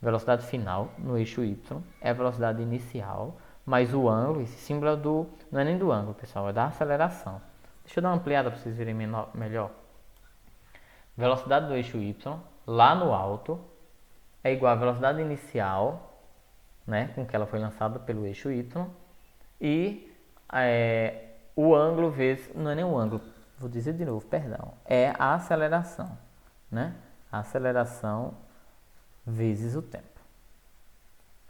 Velocidade final no eixo Y é a velocidade inicial, mais o ângulo, esse símbolo é não é nem do ângulo, pessoal, é da aceleração. Deixa eu dar uma ampliada para vocês verem melhor. Velocidade do eixo Y, lá no alto, é igual à velocidade inicial, né, com que ela foi lançada pelo eixo Y, e o ângulo vezes, não é nem o ângulo, vou dizer de novo, perdão, é a aceleração, né? A aceleração vezes o tempo.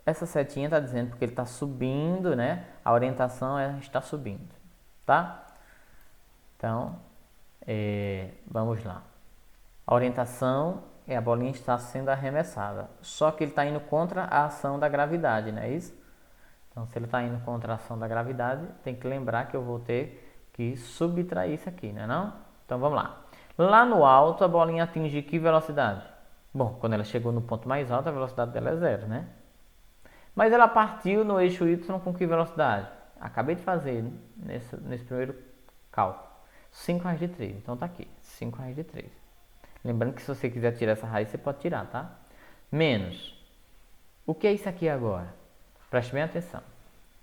Essa setinha está dizendo porque ele está subindo, né? A orientação é está subindo, tá? Então, vamos lá. A orientação é a bolinha está sendo arremessada. Só que ele está indo contra a ação da gravidade, não é isso? Então, se ele está indo contra a ação da gravidade, tem que lembrar que eu vou ter que subtrair isso aqui, não é não? Então, vamos lá. Lá no alto, a bolinha atinge que velocidade? Bom, quando ela chegou no ponto mais alto, a velocidade dela é 0, né? Mas ela partiu no eixo Y com que velocidade? Acabei de fazer nesse primeiro cálculo. 5 raiz de 3. Então tá aqui. 5 raiz de 3. Lembrando que se você quiser tirar essa raiz, você pode tirar, tá? Menos. O que é isso aqui agora? Preste bem atenção.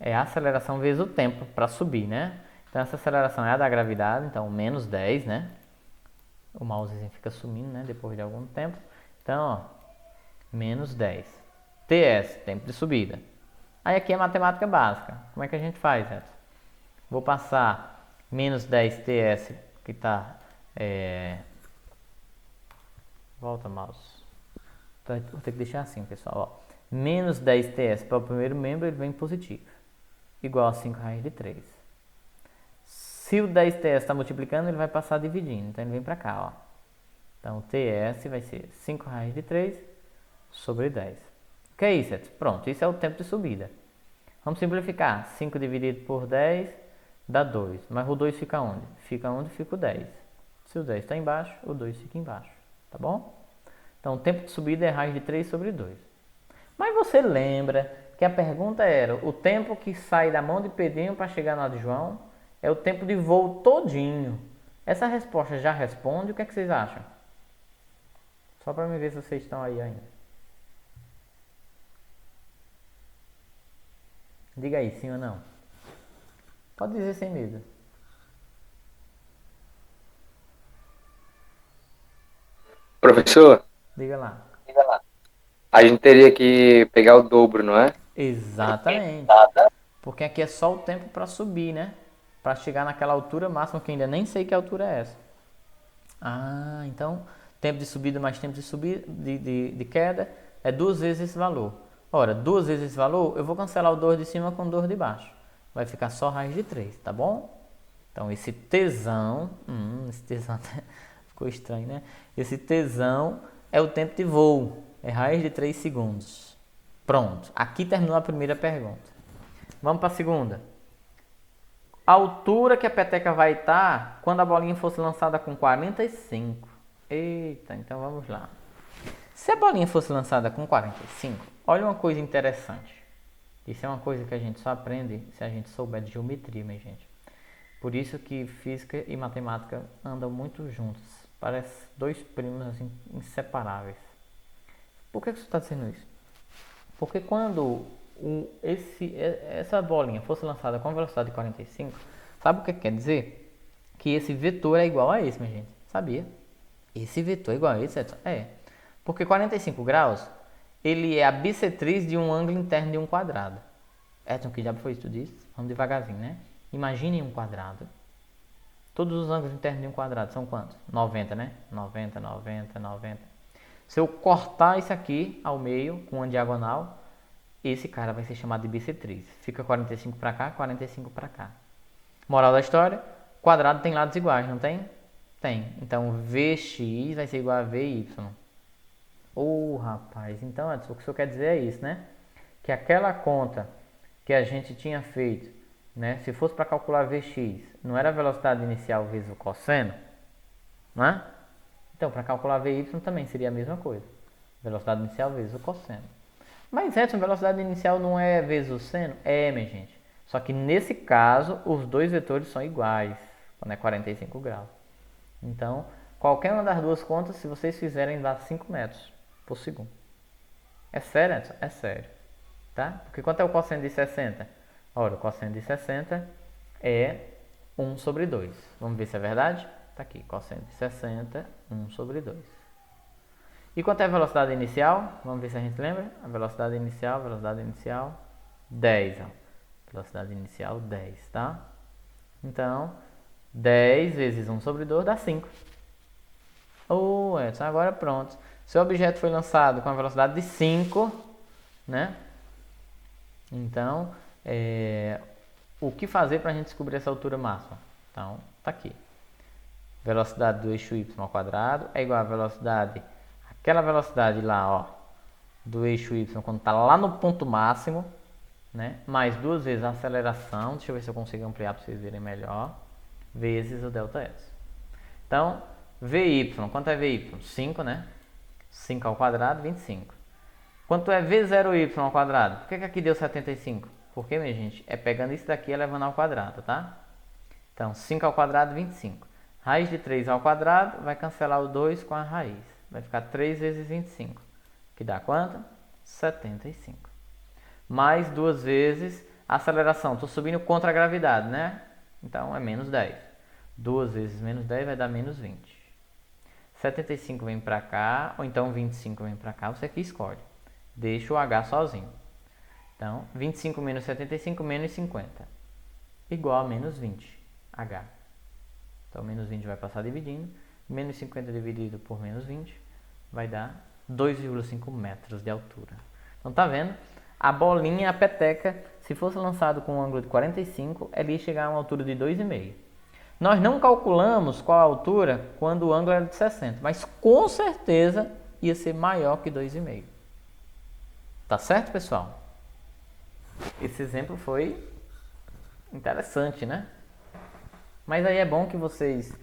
É a aceleração vezes o tempo para subir, né? Então essa aceleração é a da gravidade, então menos 10, né? O mousezinho fica sumindo, né? Depois de algum tempo. Então, ó, menos 10. TS, tempo de subida. Aí aqui é matemática básica. Como é que a gente faz, Edson? Vou passar menos 10 TS, que está... Volta, mouse. Então, vou ter que deixar assim, pessoal. Ó. Menos 10 TS para o primeiro membro, ele vem positivo. Igual a 5 raiz de 3. Se o 10 TS está multiplicando, ele vai passar dividindo. Então, ele vem para cá, ó. Então, o TS vai ser 5 raiz de 3 sobre 10. O que é isso, Edson? Pronto, isso é o tempo de subida. Vamos simplificar. 5 dividido por 10 dá 2. Mas o 2 fica onde? Fica onde fica o 10. Se o 10 está embaixo, o 2 fica embaixo. Tá bom? Então, o tempo de subida é raiz de 3 sobre 2. Mas você lembra que a pergunta era o tempo que sai da mão de Pedrinho para chegar na de João é o tempo de voo todinho. Essa resposta já responde. O que é que vocês acham? Só para me ver se vocês estão aí ainda. Diga aí, sim ou não. Pode dizer sem medo. Professor, Diga lá. a gente teria que pegar o dobro, não é? Exatamente. Porque aqui é só o tempo para subir, né? Para chegar naquela altura máxima que ainda nem sei que altura é essa. Ah, então tempo de subida mais tempo de subida de queda é 2 vezes esse valor. Ora, 2 vezes esse valor, eu vou cancelar o 2 de cima com o 2 de baixo. Vai ficar só raiz de 3, tá bom? Então esse tesão, esse tesão até ficou estranho, né? Esse tesão é o tempo de voo, é raiz de 3 segundos. Pronto, aqui terminou a primeira pergunta. Vamos para a segunda. A altura que a peteca vai estar quando a bolinha fosse lançada com 45. Eita, então vamos lá. Se a bolinha fosse lançada com 45, olha uma coisa interessante. Isso é uma coisa que a gente só aprende se a gente souber de geometria, minha gente. Por isso que física e matemática andam muito juntos. Parece dois primos assim, inseparáveis. Por que você está dizendo isso? Porque quando essa bolinha fosse lançada com a velocidade de 45, sabe o que quer dizer? Que esse vetor é igual a esse, minha gente. Sabia? Esse vetor é igual a esse, Edson? É. Porque 45 graus, ele é a bissetriz de um ângulo interno de um quadrado. Edson, que já foi isso disso? Vamos devagarzinho, né? Imagine um quadrado. Todos os ângulos internos de um quadrado são quantos? 90, né? 90, 90, 90. Se eu cortar isso aqui ao meio com uma diagonal, esse cara vai ser chamado de bissetriz. Fica 45 para cá, 45 para cá. Moral da história, quadrado tem lados iguais, não tem? Tem. Então, Vx vai ser igual a Vy. Rapaz, então o que o senhor quer dizer é isso, né? Que aquela conta que a gente tinha feito, né? Se fosse para calcular Vx, não era a velocidade inicial vezes o cosseno, né? Então, para calcular Vy também seria a mesma coisa. Velocidade inicial vezes o cosseno. Mas, Edson, velocidade inicial não é vezes o seno? É, minha gente. Só que nesse caso, os dois vetores são iguais, quando é 45 graus. Então, qualquer uma das duas contas, se vocês fizerem, dá 5 metros por segundo. É sério, Edson? É sério. Tá? Porque quanto é o cosseno de 60? Ora, o cosseno de 60 é 1 sobre 2. Vamos ver se é verdade? Tá aqui, cosseno de 60, 1 sobre 2. E quanto é a velocidade inicial? Vamos ver se a gente lembra. A velocidade inicial, 10. Ó. Velocidade inicial, 10, tá? Então, 10 vezes 1 sobre 2 dá 5. Edson, agora pronto. Seu objeto foi lançado com a velocidade de 5, né? Então, o que fazer para a gente descobrir essa altura máxima? Então, tá aqui. Velocidade do eixo y ao quadrado é igual a velocidade, aquela velocidade lá, ó, do eixo y quando está lá no ponto máximo, né? Mais 2 vezes a aceleração, deixa eu ver se eu consigo ampliar para vocês verem melhor, vezes o ΔS. Então, Vy, quanto é Vy? 5, né? 5 ao quadrado, 25. Quanto é V0y ao quadrado? Por que aqui deu 75? Porque, minha gente, é pegando isso daqui e elevando ao quadrado, tá? Então, 5 ao quadrado, 25. Raiz de 3 ao quadrado, vai cancelar o 2 com a raiz. Vai ficar 3 vezes 25. Que dá quanto? 75. Mais 2 vezes a aceleração. Estou subindo contra a gravidade, né? Então, é menos 10. 2 vezes menos 10 vai dar menos 20. 75 vem para cá, ou então 25 vem para cá, você que escolhe. Deixa o H sozinho. Então, 25 menos 75 menos 50. Igual a menos 20. H. Então, menos 20 vai passar dividindo. Menos 50 dividido por menos 20 vai dar 2,5 metros de altura. Então, tá vendo? A bolinha, a peteca, se fosse lançado com um ângulo de 45, ela ia chegar a uma altura de 2,5. Nós não calculamos qual a altura quando o ângulo era de 60, mas com certeza ia ser maior que 2,5. Tá certo, pessoal? Esse exemplo foi interessante, né? Mas aí é bom que vocês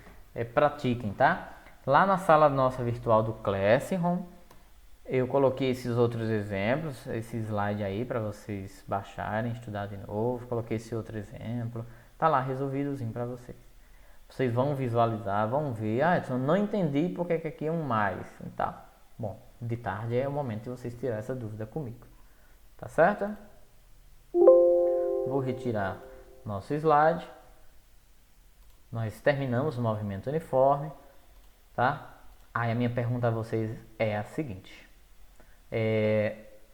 pratiquem, tá? Lá na sala nossa virtual do Classroom, eu coloquei esses outros exemplos, esse slide aí para vocês baixarem, estudar de novo. Coloquei esse outro exemplo. Tá lá resolvidozinho para vocês. Vocês vão visualizar, vão ver. Eu não entendi porque que aqui é um mais. Tá. Bom, de tarde é o momento de vocês tirar essa dúvida comigo. Tá certo? Vou retirar nosso slide. Nós terminamos o movimento uniforme. Tá? Aí a minha pergunta a vocês é a seguinte.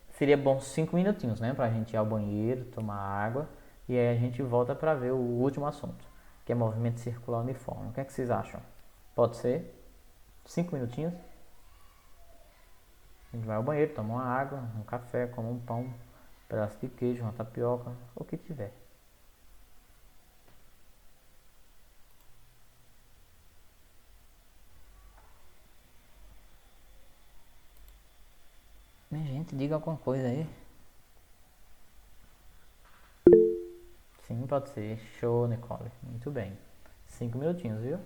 Seria bom 5 minutinhos, né? Pra gente ir ao banheiro, tomar água. E aí a gente volta para ver o último assunto, que é movimento circular uniforme. O que é que vocês acham? Pode ser? 5 minutinhos? A gente vai ao banheiro, toma uma água, um café, come um pão, um pedaço de queijo, uma tapioca, o que tiver. Minha gente, diga alguma coisa aí. Sim, pode ser. Show, Nicole. Muito bem. 5 minutinhos, viu?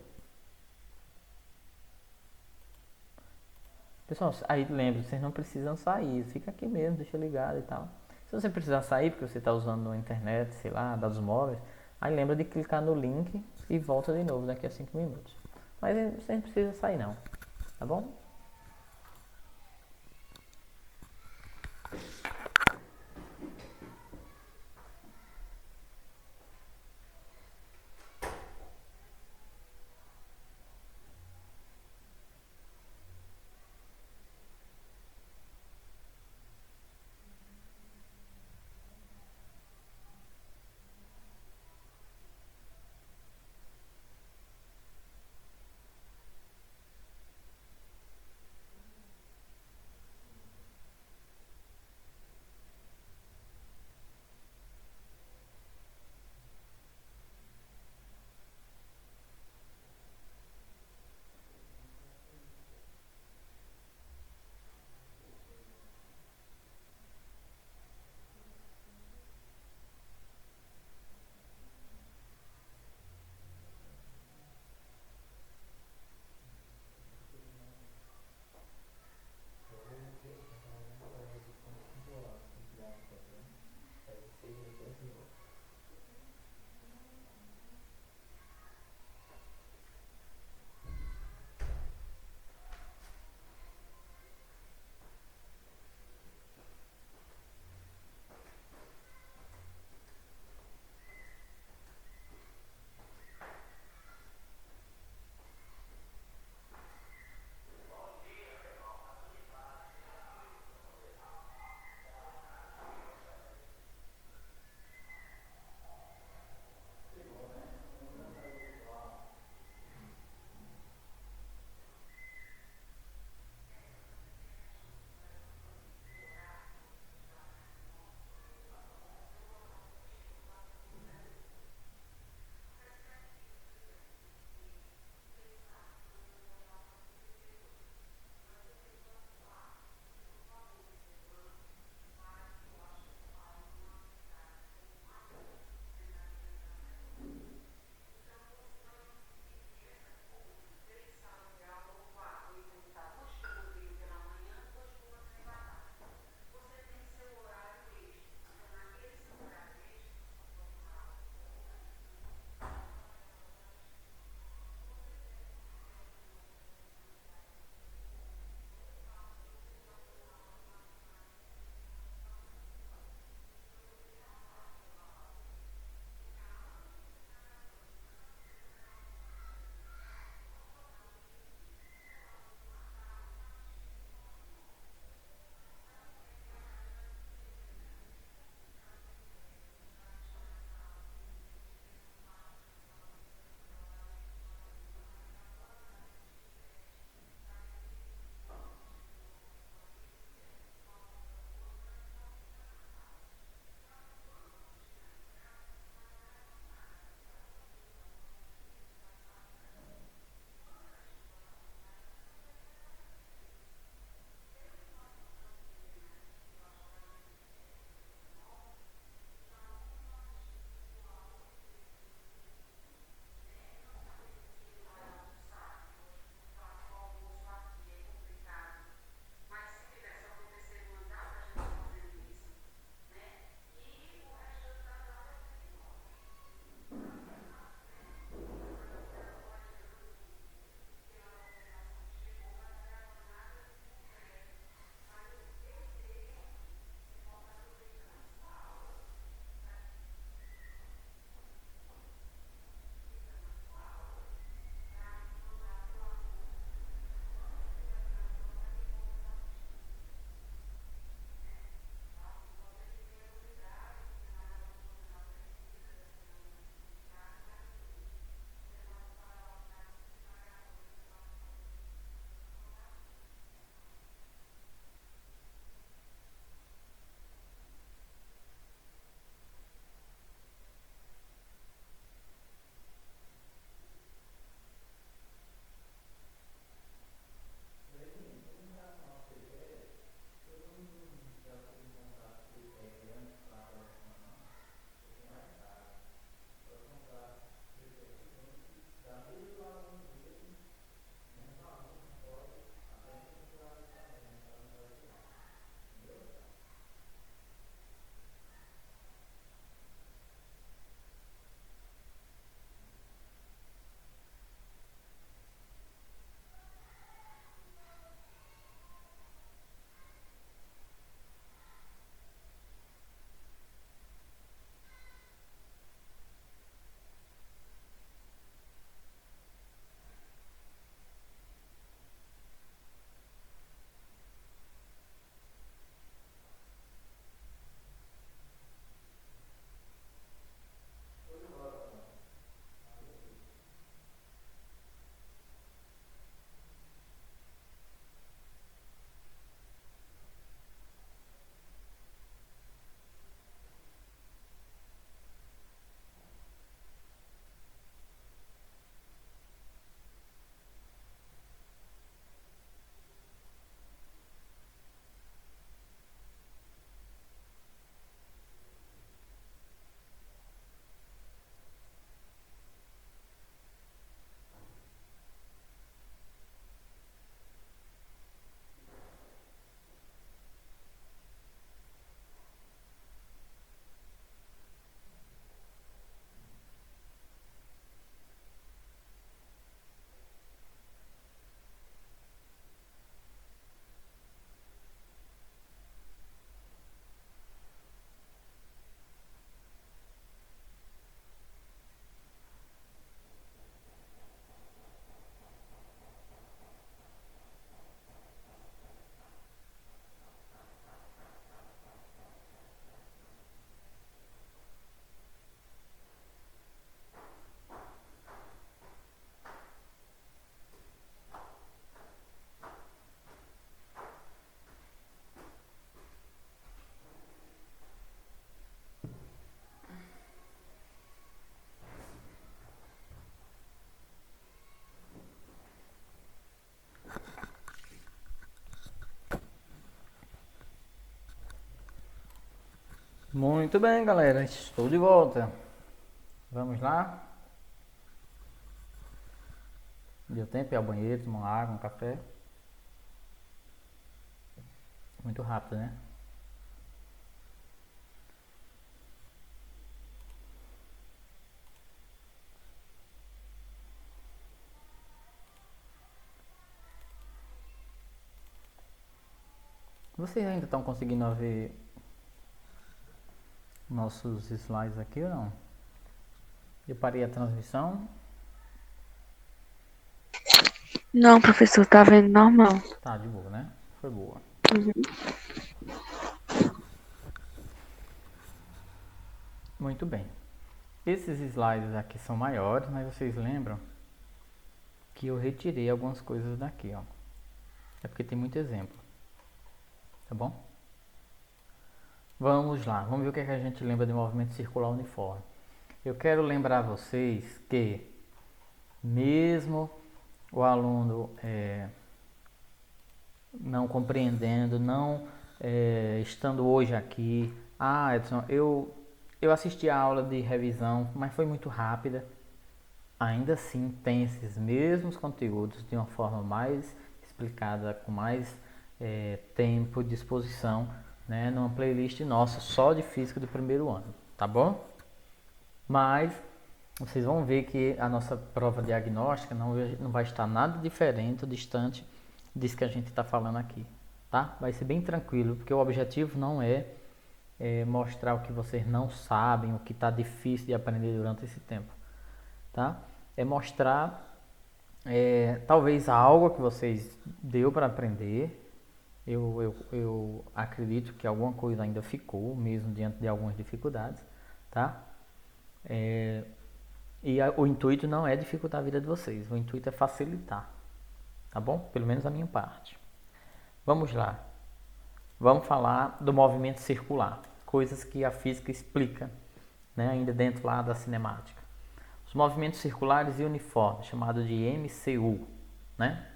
Pessoal, aí lembra, vocês não precisam sair, fica aqui mesmo, deixa ligado e tal. Se você precisar sair porque você está usando a internet, sei lá, dados móveis, aí lembra de clicar no link e volta de novo daqui a 5 minutos. Mas você não precisa sair não, tá bom? Muito bem, galera, estou de volta. Vamos lá. Deu tempo de ir ao banheiro, tomar uma água, um café. Muito rápido, né? Vocês ainda estão conseguindo ver nossos slides aqui ou não? Eu parei a transmissão. Não, professor, tá vendo normal. Tá, de boa, né? Foi boa. Muito bem. Esses slides aqui são maiores, mas vocês lembram que eu retirei algumas coisas daqui, ó. É porque tem muito exemplo. Tá bom? Vamos lá, vamos ver o que, é que a gente lembra de movimento circular uniforme. Eu quero lembrar vocês que mesmo o aluno não compreendendo, não estando hoje aqui, Edson, eu assisti a aula de revisão, mas foi muito rápida. Ainda assim tem esses mesmos conteúdos de uma forma mais explicada, com mais tempo de exposição, né, numa playlist nossa só de física do primeiro ano, tá bom? Mas vocês vão ver que a nossa prova diagnóstica não vai estar nada diferente ou distante disso que a gente está falando aqui, tá? Vai ser bem tranquilo, porque o objetivo não é mostrar o que vocês não sabem, o que está difícil de aprender durante esse tempo, tá? É mostrar talvez algo que vocês deu para aprender. Eu acredito que alguma coisa ainda ficou, mesmo diante de algumas dificuldades, tá? O intuito não é dificultar a vida de vocês, o intuito é facilitar, tá bom? Pelo menos a minha parte. Vamos lá. Vamos falar do movimento circular, coisas que a física explica, né, ainda dentro lá da cinemática. Os movimentos circulares e uniformes, chamado de MCU, né?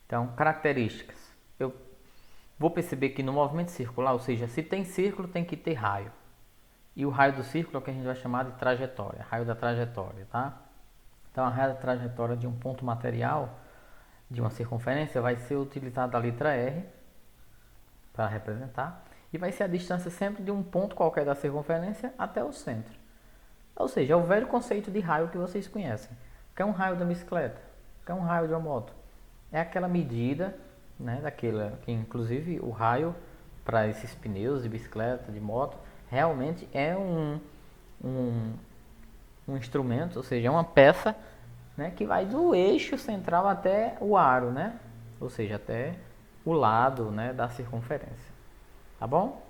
Então, características. Eu vou perceber que no movimento circular, ou seja, se tem círculo, tem que ter raio. E o raio do círculo é o que a gente vai chamar de trajetória, raio da trajetória, tá? Então, a raio da trajetória de um ponto material, de uma circunferência, vai ser utilizada a letra R para representar, e vai ser a distância sempre de um ponto qualquer da circunferência até o centro. Ou seja, é o velho conceito de raio que vocês conhecem. O que é um raio da bicicleta? O que é um raio de uma moto? É aquela medida, né, daquela que inclusive o raio para esses pneus de bicicleta, de moto, realmente é um instrumento, ou seja, é uma peça, né, que vai do eixo central até o aro, né? Ou seja, até o lado, né, da circunferência. Tá bom?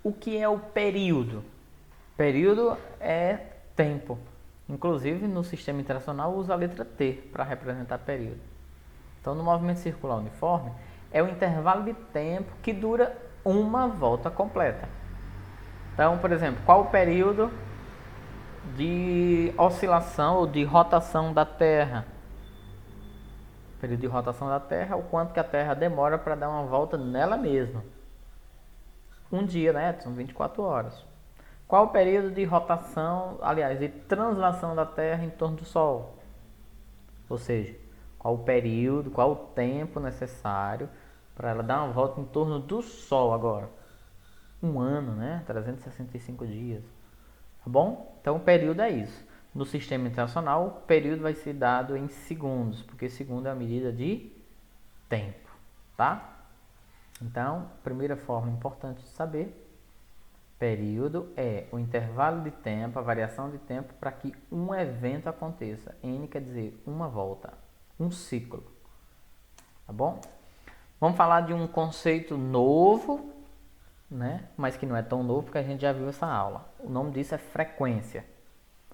O que é o período? Período é tempo. Inclusive, no sistema internacional usa a letra T para representar período. Então, no movimento circular uniforme, é o intervalo de tempo que dura uma volta completa. Então, por exemplo, qual o período de oscilação ou de rotação da Terra? O período de rotação da Terra é o quanto que a Terra demora para dar uma volta nela mesma. Um dia, né? São 24 horas. Qual o período de rotação, aliás, de translação da Terra em torno do Sol? Ou seja, qual o período, qual o tempo necessário para ela dar uma volta em torno do Sol agora? Um ano, né? 365 dias. Tá bom? Então o período é isso. No sistema internacional, o período vai ser dado em segundos, porque segundo é a medida de tempo, tá? Então, primeira forma importante de saber, período é o intervalo de tempo, a variação de tempo para que um evento aconteça. N quer dizer uma volta, um ciclo, tá bom? Vamos falar de um conceito novo, né? Mas que não é tão novo porque a gente já viu essa aula. O nome disso é frequência.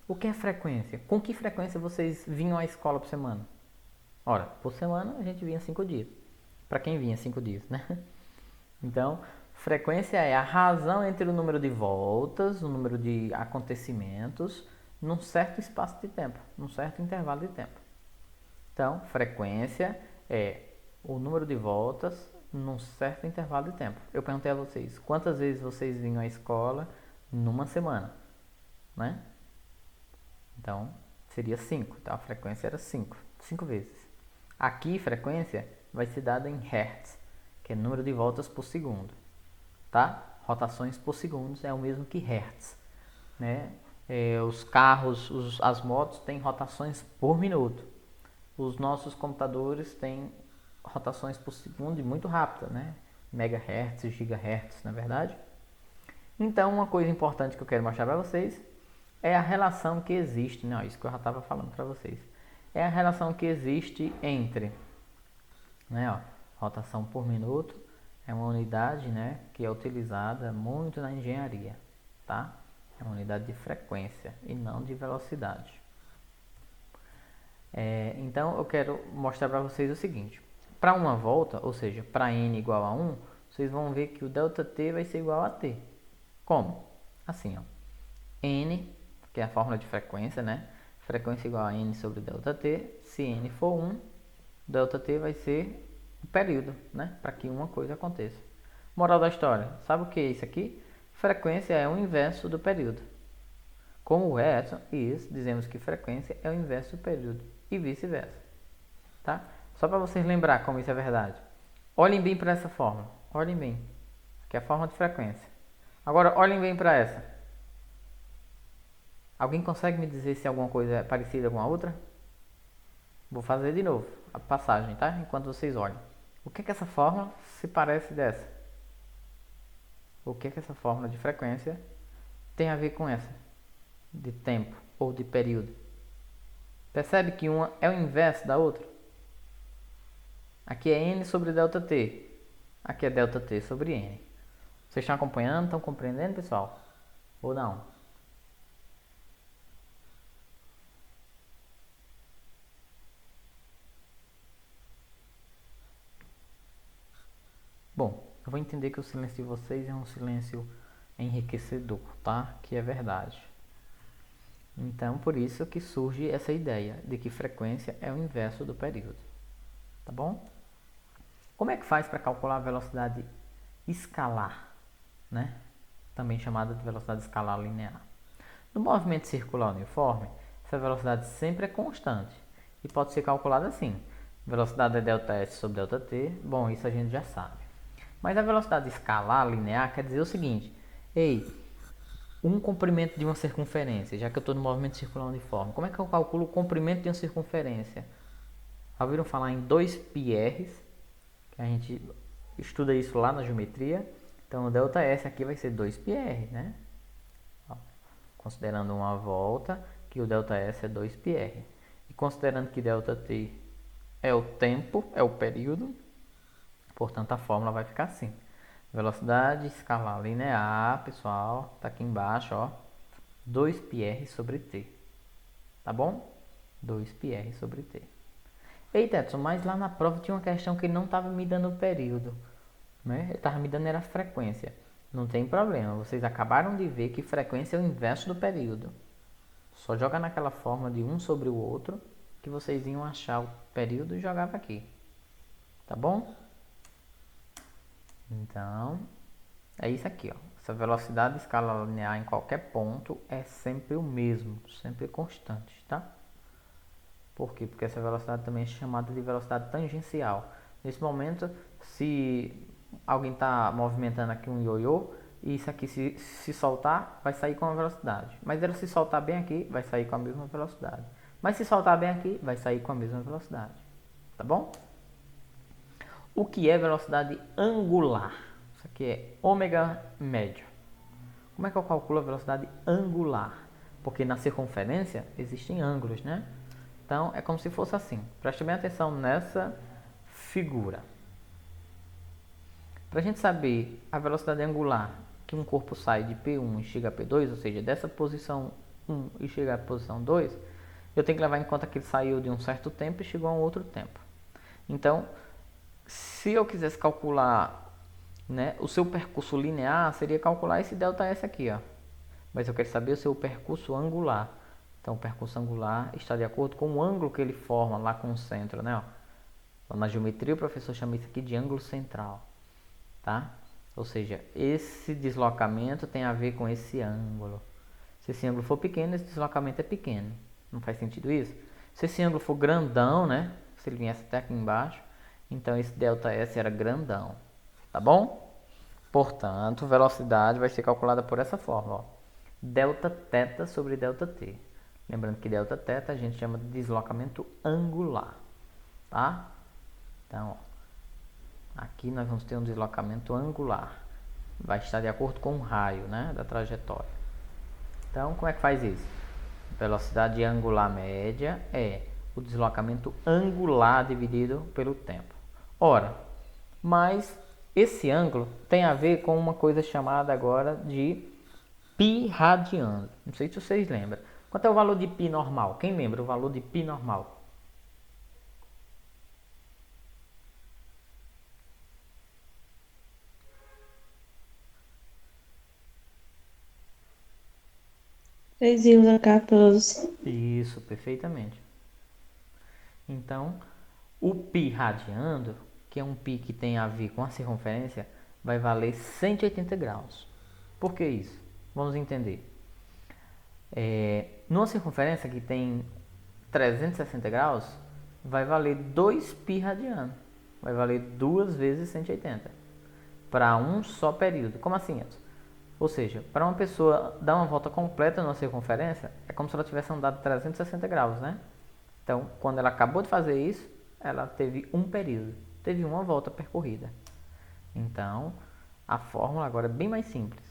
O que é frequência? Com que frequência vocês vinham à escola por semana? Ora, por semana a gente vinha 5 dias. Para quem vinha 5 dias, né? Então, frequência é a razão entre o número de voltas, o número de acontecimentos, num certo espaço de tempo, num certo intervalo de tempo. Então, frequência é o número de voltas num certo intervalo de tempo. Eu perguntei a vocês, quantas vezes vocês vinham à escola numa semana, né? Então, seria 5. Então, a frequência era 5. 5 vezes. Aqui, frequência vai ser dada em Hertz, que é número de voltas por segundo, tá? Rotações por segundo é o mesmo que Hertz, né? Os carros, as motos têm rotações por minuto. Os nossos computadores têm rotações por segundo e muito rápida, né? Megahertz, gigahertz, na verdade. Então, uma coisa importante que eu quero mostrar para vocês é a relação que existe, né? Isso que eu já estava falando para vocês. É a relação que existe entre, né, ó, rotação por minuto é uma unidade, né, que é utilizada muito na engenharia, tá? É uma unidade de frequência e não de velocidade. Então eu quero mostrar para vocês o seguinte: para uma volta, ou seja, para n igual a 1, vocês vão ver que o ΔT vai ser igual a t. Como? Assim, ó. N, que é a fórmula de frequência, né? Frequência igual a n sobre ΔT. Se n for 1, ΔT vai ser o período, né? Para que uma coisa aconteça. Moral da história: sabe o que é isso aqui? Frequência é o inverso do período. Como o Edson, isso, dizemos que frequência é o inverso do período e vice-versa, tá? Só para vocês lembrar como isso é verdade. Olhem bem para essa fórmula. Olhem bem, que é a fórmula de frequência. Agora, olhem bem para essa. Alguém consegue me dizer se alguma coisa é parecida com a outra? Vou fazer de novo a passagem, tá? Enquanto vocês olham. O que essa fórmula se parece dessa? O que essa fórmula de frequência tem a ver com essa? De tempo ou de período. Percebe que uma é o inverso da outra? Aqui é n sobre ΔT. Aqui é ΔT sobre n. Vocês estão acompanhando? Estão compreendendo, pessoal? Ou não? Bom, eu vou entender que o silêncio de vocês é um silêncio enriquecedor, tá? Que é verdade. Então, por isso que surge essa ideia de que frequência é o inverso do período. Tá bom? Como é que faz para calcular a velocidade escalar, né? Também chamada de velocidade escalar linear. No movimento circular uniforme, essa velocidade sempre é constante e pode ser calculada assim. Velocidade é ΔS sobre ΔT. Bom, isso a gente já sabe. Mas a velocidade escalar linear quer dizer o seguinte: ei, um comprimento de uma circunferência, já que eu estou no movimento circular uniforme, como é que eu calculo o comprimento de uma circunferência? Já ouviram falar em 2πr, que a gente estuda isso lá na geometria. Então o ΔS aqui vai ser 2πr, né? Considerando uma volta, que o ΔS é 2πr. E considerando que ΔT é o tempo, é o período, portanto a fórmula vai ficar assim. Velocidade escalar linear, pessoal, tá aqui embaixo, ó, 2πr sobre t. Tá bom? 2πr sobre t. Eita, Edson, mas lá na prova tinha uma questão que não estava me dando o período, né? Ele estava me dando era a frequência. Não tem problema, vocês acabaram de ver que frequência é o inverso do período. Só joga naquela forma de um sobre o outro que vocês iam achar o período e jogava aqui. Tá bom? Então, é isso aqui, ó. Essa velocidade de escala linear em qualquer ponto é sempre o mesmo, sempre constante, tá? Por quê? Porque essa velocidade também é chamada de velocidade tangencial. Nesse momento, se alguém está movimentando aqui um ioiô, e isso aqui se soltar, vai sair com a velocidade. Mas ele se soltar bem aqui, vai sair com a mesma velocidade. Mas se soltar bem aqui, vai sair com a mesma velocidade. Tá bom? O que é velocidade angular? Isso aqui é ômega médio. Como é que eu calculo a velocidade angular? Porque na circunferência existem ângulos, né? Então é como se fosse assim. Preste bem atenção nessa figura. Para a gente saber a velocidade angular que um corpo sai de P1 e chega a P2, ou seja, dessa posição 1 e chega à posição 2, eu tenho que levar em conta que ele saiu de um certo tempo e chegou a um outro tempo. Então, se eu quisesse calcular, né, o seu percurso linear, seria calcular esse ΔS aqui, ó. Mas eu quero saber o seu percurso angular. Então, o percurso angular está de acordo com o ângulo que ele forma lá com o centro, né? Ó. Lá na geometria o professor chama isso aqui de ângulo central, tá? Ou seja, esse deslocamento tem a ver com esse ângulo. Se esse ângulo for pequeno, esse deslocamento é pequeno. Não faz sentido isso? Se esse ângulo for grandão, né? Se ele viesse até aqui embaixo, então esse ΔS era grandão, tá bom? Portanto, velocidade vai ser calculada por essa forma, ó. Δθ sobre ΔT. Lembrando que Δθ a gente chama de deslocamento angular, tá? Então, ó, aqui nós vamos ter um deslocamento angular. Vai estar de acordo com o raio, né, da trajetória. Então, como é que faz isso? Velocidade angular média é o deslocamento angular dividido pelo tempo. Ora, mas esse ângulo tem a ver com uma coisa chamada agora de π radiano. Não sei se vocês lembram. Quanto é o valor de π normal? Quem lembra o valor de π normal? Três 3,14. Isso, perfeitamente. Então, o π radiando, que é um π que tem a ver com a circunferência, vai valer 180 graus. Por que isso? Vamos entender. Numa circunferência que tem 360 graus, vai valer 2π radiano. Vai valer 2 vezes 180. Para um só período. Como assim, Edson? Ou seja, para uma pessoa dar uma volta completa numa circunferência, é como se ela tivesse andado 360 graus, né? Então, quando ela acabou de fazer isso, ela teve um período, teve uma volta percorrida. Então, a fórmula agora é bem mais simples.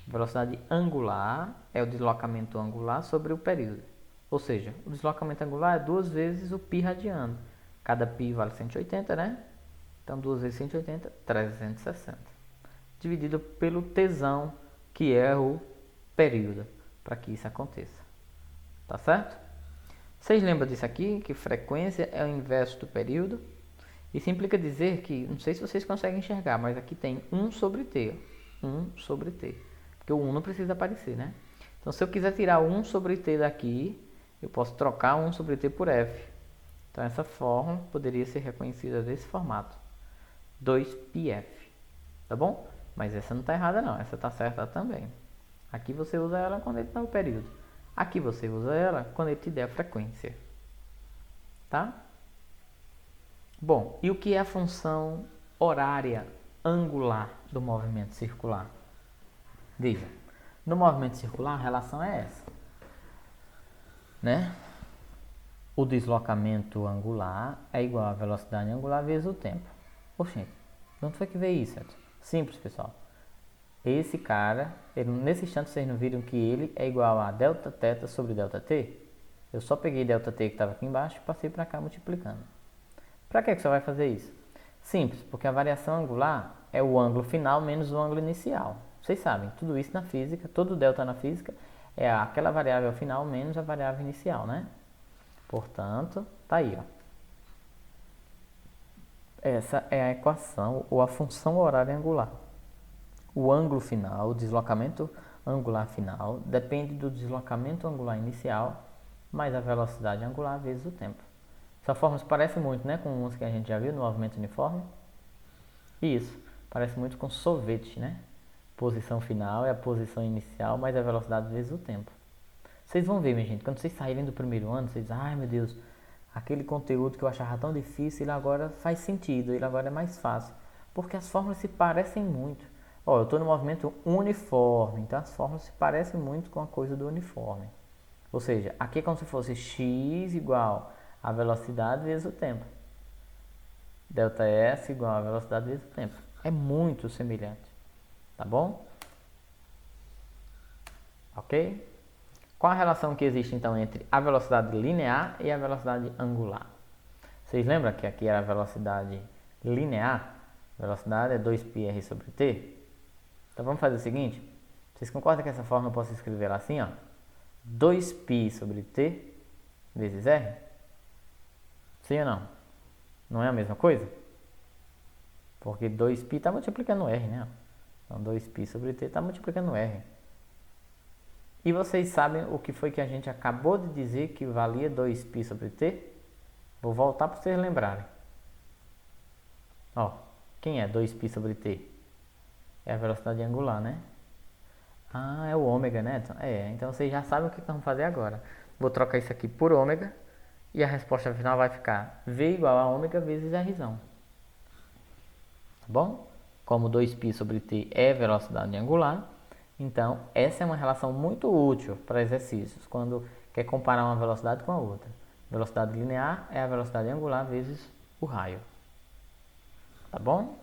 Velocidade angular é o deslocamento angular sobre o período. Ou seja, o deslocamento angular é 2 vezes o π radiano. Cada π vale 180, né? Então, 2 vezes 180, 360. Dividido pelo tesão, que é o período, para que isso aconteça. Tá certo? Vocês lembram disso aqui, que frequência é o inverso do período? Isso implica dizer que, não sei se vocês conseguem enxergar, mas aqui tem 1 sobre t. 1 sobre t. Porque o 1 não precisa aparecer, né? Então, se eu quiser tirar 1 sobre t daqui, eu posso trocar 1 sobre t por f. Então, essa fórmula poderia ser reconhecida desse formato. 2πf. Tá bom? Mas essa não está errada não, essa está certa também. Aqui você usa ela quando ele dá o período. Aqui você usa ela quando ele te der a frequência. Tá? Bom, e o que é a função horária angular do movimento circular? Veja, no movimento circular a relação é essa, né? O deslocamento angular é igual à velocidade angular vezes o tempo. Oxente, de onde foi que veio isso, Edson? Simples, pessoal. Esse cara, nesse instante vocês não viram que ele é igual a Δθ sobre ΔT? Eu só peguei ΔT que estava aqui embaixo e passei para cá multiplicando. Para que você vai fazer isso? Simples, porque a variação angular é o ângulo final menos o ângulo inicial. Vocês sabem, tudo isso na física, todo delta na física é aquela variável final menos a variável inicial, né? Portanto, tá aí, ó. Essa é a equação ou a função horária angular. O ângulo final, o deslocamento angular final, depende do deslocamento angular inicial mais a velocidade angular vezes o tempo. Essa fórmula se parece muito, né, com umas que a gente já viu no movimento uniforme. Isso, parece muito com sorvete, né? Posição final é a posição inicial mais a velocidade vezes o tempo. Vocês vão ver, minha gente, quando vocês saírem do primeiro ano, vocês dizem, ai meu Deus, aquele conteúdo que eu achava tão difícil, ele agora faz sentido, ele agora é mais fácil. Porque as fórmulas se parecem muito. Ó, eu estou no movimento uniforme, então as fórmulas se parecem muito com a coisa do uniforme. Ou seja, aqui é como se fosse x igual a velocidade vezes o tempo. ΔS igual a velocidade vezes o tempo. É muito semelhante. Tá bom? Ok? Qual a relação que existe então entre a velocidade linear e a velocidade angular? Vocês lembram que aqui era a velocidade linear? A velocidade é 2πr sobre t. Então vamos fazer o seguinte. Vocês concordam que essa forma eu posso escrever ela assim, ó? 2π sobre t vezes r? Sim ou não? Não é a mesma coisa? Porque 2π está multiplicando r, né? Então 2π sobre t está multiplicando r. E vocês sabem o que foi que a gente acabou de dizer que valia 2π sobre t? Vou voltar para vocês lembrarem. Ó, quem é 2π sobre t? É a velocidade angular, né? Ah, é o ômega, né, Edson? Então vocês já sabem o que vamos fazer agora. Vou trocar isso aqui por ômega e a resposta final vai ficar V igual a ômega vezes R. Tá bom? Como 2π sobre t é velocidade angular, então essa é uma relação muito útil para exercícios, quando quer comparar uma velocidade com a outra. Velocidade linear é a velocidade angular vezes o raio. Tá bom?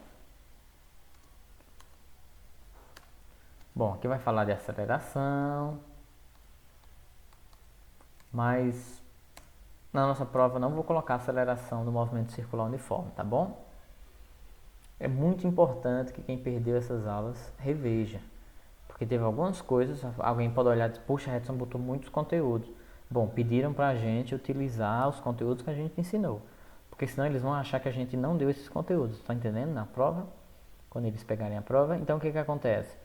Bom, aqui vai falar de aceleração, mas na nossa prova não vou colocar aceleração do movimento circular uniforme, tá bom? É muito importante que quem perdeu essas aulas reveja, porque teve algumas coisas, alguém pode olhar e dizer, puxa, a Edson botou muitos conteúdos. Bom, pediram pra gente utilizar os conteúdos que a gente ensinou, porque senão eles vão achar que a gente não deu esses conteúdos, tá entendendo? Na prova, quando eles pegarem a prova, então o que acontece?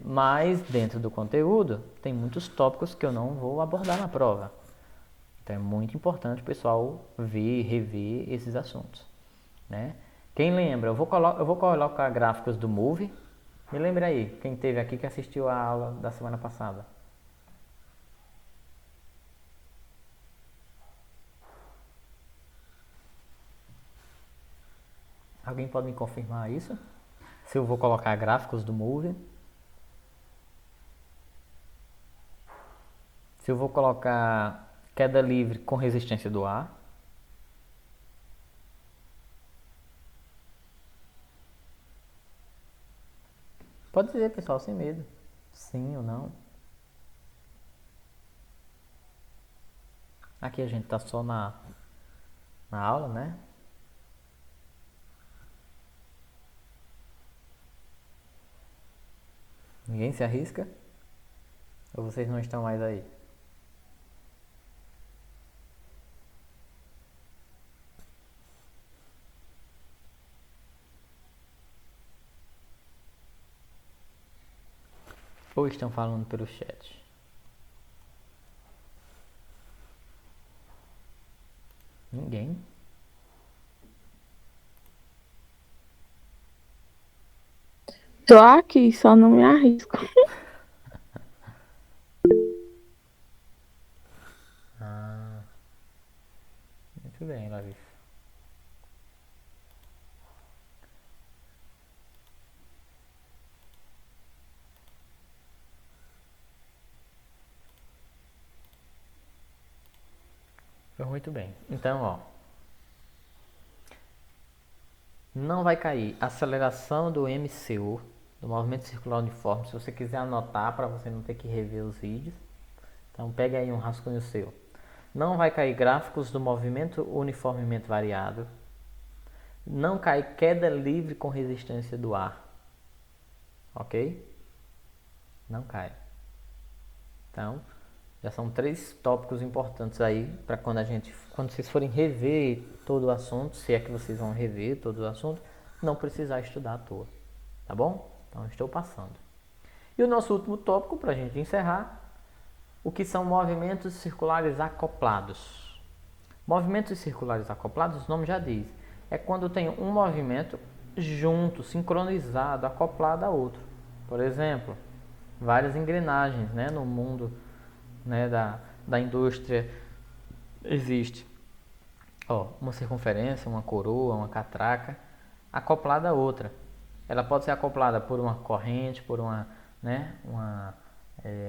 Mas dentro do conteúdo tem muitos tópicos que eu não vou abordar na prova. Então é muito importante o pessoal ver, rever esses assuntos, né? Quem lembra, eu vou colocar gráficos do Move. Me lembra aí, quem teve aqui que assistiu a aula da semana passada. Alguém pode me confirmar isso? Se eu vou colocar gráficos do Move. Se eu vou colocar queda livre com resistência do ar. Pode dizer, pessoal, sem medo. Sim ou não. Aqui a gente tá só na aula, né? Ninguém se arrisca? Ou vocês não estão mais aí? Ou estão falando pelo chat? Ninguém? Tô aqui, só não me arrisco. Ah, muito bem, Larissa. Foi muito bem. Então, ó. Não vai cair aceleração do MCU, do movimento circular uniforme. Se você quiser anotar para você não ter que rever os vídeos. Então, pegue aí um rascunho seu. Não vai cair gráficos do movimento uniformemente variado. Não cai queda livre com resistência do ar. Ok? Não cai. Então, já são 3 tópicos importantes aí para quando vocês forem rever todo o assunto, se é que vocês vão rever todo o assunto, não precisar estudar à toa, tá bom? Então estou passando. E o nosso último tópico para a gente encerrar, o que são movimentos circulares acoplados. Movimentos circulares acoplados, o nome já diz, é quando tem um movimento junto, sincronizado, acoplado a outro. Por exemplo, várias engrenagens, né, no mundo, né, da indústria existe uma circunferência, uma coroa, uma catraca acoplada a outra. Ela pode ser acoplada por uma corrente, por uma, né,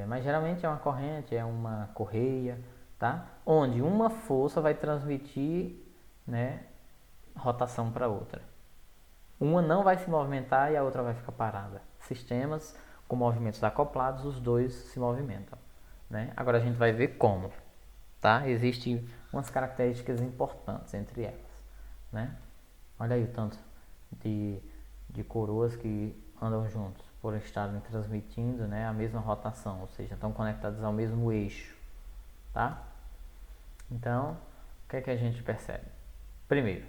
mas geralmente é uma corrente, é uma correia, tá? Onde uma força vai transmitir, né, rotação para outra. Uma não vai se movimentar e a outra vai ficar parada. Sistemas com movimentos acoplados, os dois se movimentam, né? Agora a gente vai ver como, tá? Existem umas características importantes entre elas, né? Olha aí o tanto de coroas que andam juntos por estarem transmitindo, né, a mesma rotação, ou seja, estão conectadas ao mesmo eixo, tá? Então, o que é que a gente percebe? Primeiro,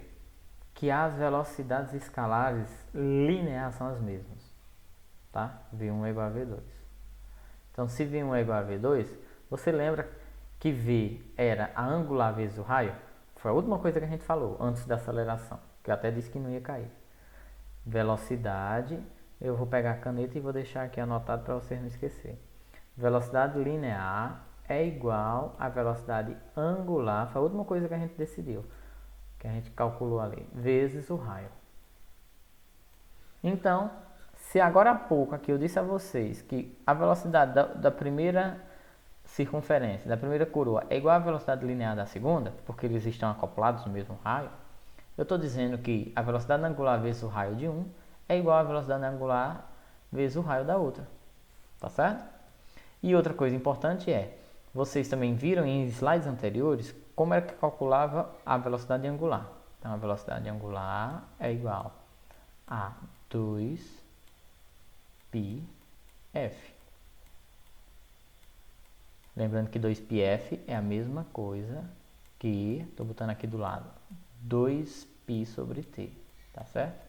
que as velocidades escalares lineares são as mesmas, tá? V1 é igual a V2. Então, se V1 é igual a V2, você lembra que V era a angular vezes o raio? Foi a última coisa que a gente falou antes da aceleração. que eu até disse que não ia cair. Velocidade, eu vou pegar a caneta e vou deixar aqui anotado para vocês não esquecer. Velocidade linear é igual à velocidade angular, foi a última coisa que a gente decidiu, que a gente calculou ali, vezes o raio. Então, se agora há pouco aqui eu disse a vocês que a velocidade da primeira circunferência, da primeira coroa, é igual à velocidade linear da segunda, porque eles estão acoplados no mesmo raio, eu estou dizendo que a velocidade angular vezes o raio de um é igual à velocidade angular vezes o raio da outra. Tá certo? E outra coisa importante é, vocês também viram em slides anteriores como era que calculava a velocidade angular. Então, a velocidade angular é igual a 2πf. Lembrando que 2πf é a mesma coisa que, estou botando aqui do lado, 2π sobre t, tá certo?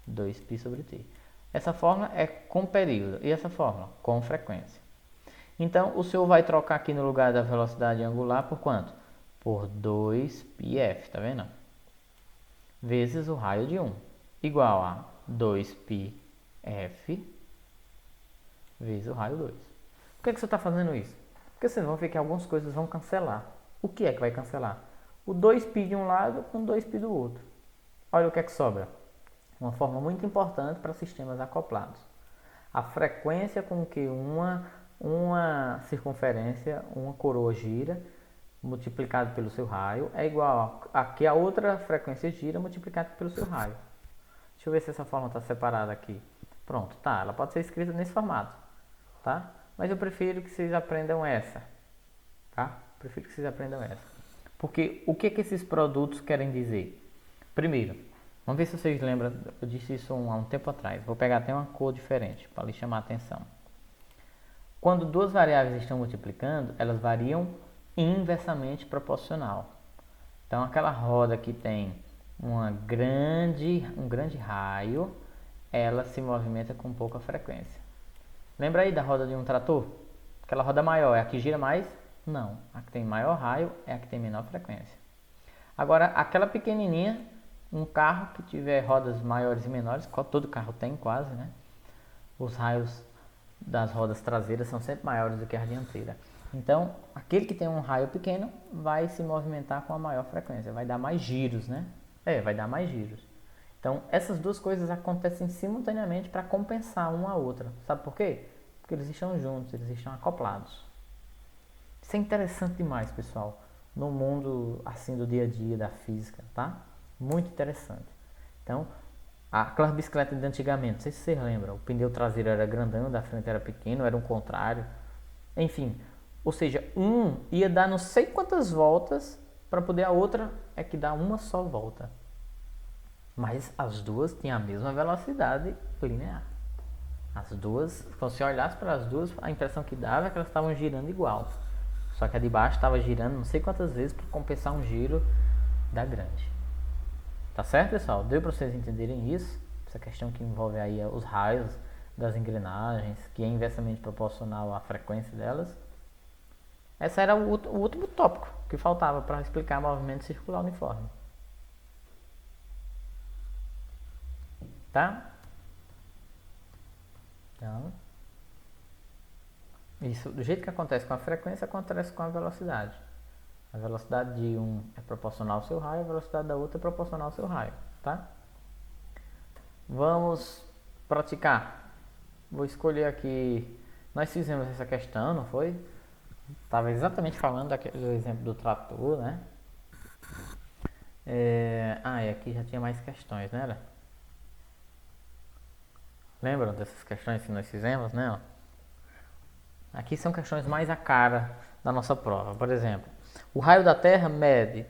2π sobre t. Essa fórmula é com período e essa fórmula com frequência. Então, o senhor vai trocar aqui no lugar da velocidade angular por quanto? Por 2πf, tá vendo? Vezes o raio de 1, igual a 2πf vezes o raio 2. Por que você está fazendo isso? Porque vocês vão ver que algumas coisas vão cancelar. O que é que vai cancelar? O 2π de um lado com 2π do outro. Olha o que é que sobra. Uma forma muito importante para sistemas acoplados. A frequência com que uma circunferência, uma coroa gira, multiplicado pelo seu raio, é igual a que a outra frequência gira multiplicado pelo seu raio. Deixa eu ver se essa forma está separada aqui. Pronto, tá. Ela pode ser escrita nesse formato, tá? Mas eu prefiro que vocês aprendam essa, tá? Prefiro que vocês aprendam essa. Porque o que esses produtos querem dizer? Primeiro, vamos ver se vocês lembram, eu disse isso há um tempo atrás. Vou pegar até uma cor diferente para lhe chamar a atenção. Quando duas variáveis estão multiplicando, elas variam inversamente proporcional. Então, aquela roda que tem um grande raio, ela se movimenta com pouca frequência. Lembra aí da roda de um trator? Aquela roda maior é a que gira mais? Não. A que tem maior raio é a que tem menor frequência. Agora, aquela pequenininha, um carro que tiver rodas maiores e menores, todo carro tem quase, né? Os raios das rodas traseiras são sempre maiores do que a dianteira. Então, aquele que tem um raio pequeno vai se movimentar com a maior frequência, vai dar mais giros, né? Vai dar mais giros. Então, essas duas coisas acontecem simultaneamente para compensar uma a outra. Sabe por quê? Porque eles estão juntos, eles estão acoplados. Isso é interessante demais, pessoal, no mundo assim do dia a dia da física, tá? Muito interessante. Então, aquelas bicicletas de antigamente, não sei se vocês lembram, o pneu traseiro era grandão, da frente era pequeno, era um contrário. Enfim, ou seja, um ia dar não sei quantas voltas para poder a outra é que dá uma só volta. Mas as duas tinham a mesma velocidade linear. As duas, se você olhasse para as duas, a impressão que dava é que elas estavam girando igual. Só que a de baixo estava girando não sei quantas vezes para compensar um giro da grande. Tá certo, pessoal? Deu para vocês entenderem isso? Essa questão que envolve aí os raios das engrenagens, que é inversamente proporcional à frequência delas. Esse era o último tópico que faltava para explicar movimento circular uniforme. Tá? Então, isso, do jeito que acontece com a frequência, acontece com a velocidade. A velocidade de um é proporcional ao seu raio, a velocidade da outra é proporcional ao seu raio, tá? Vamos praticar. Vou escolher aqui. Nós fizemos essa questão, não foi? Estava exatamente falando do exemplo do trator, né? E aqui já tinha mais questões, né? Lembram dessas questões que nós fizemos, né? Aqui são questões mais a cara da nossa prova. Por exemplo, o raio da Terra mede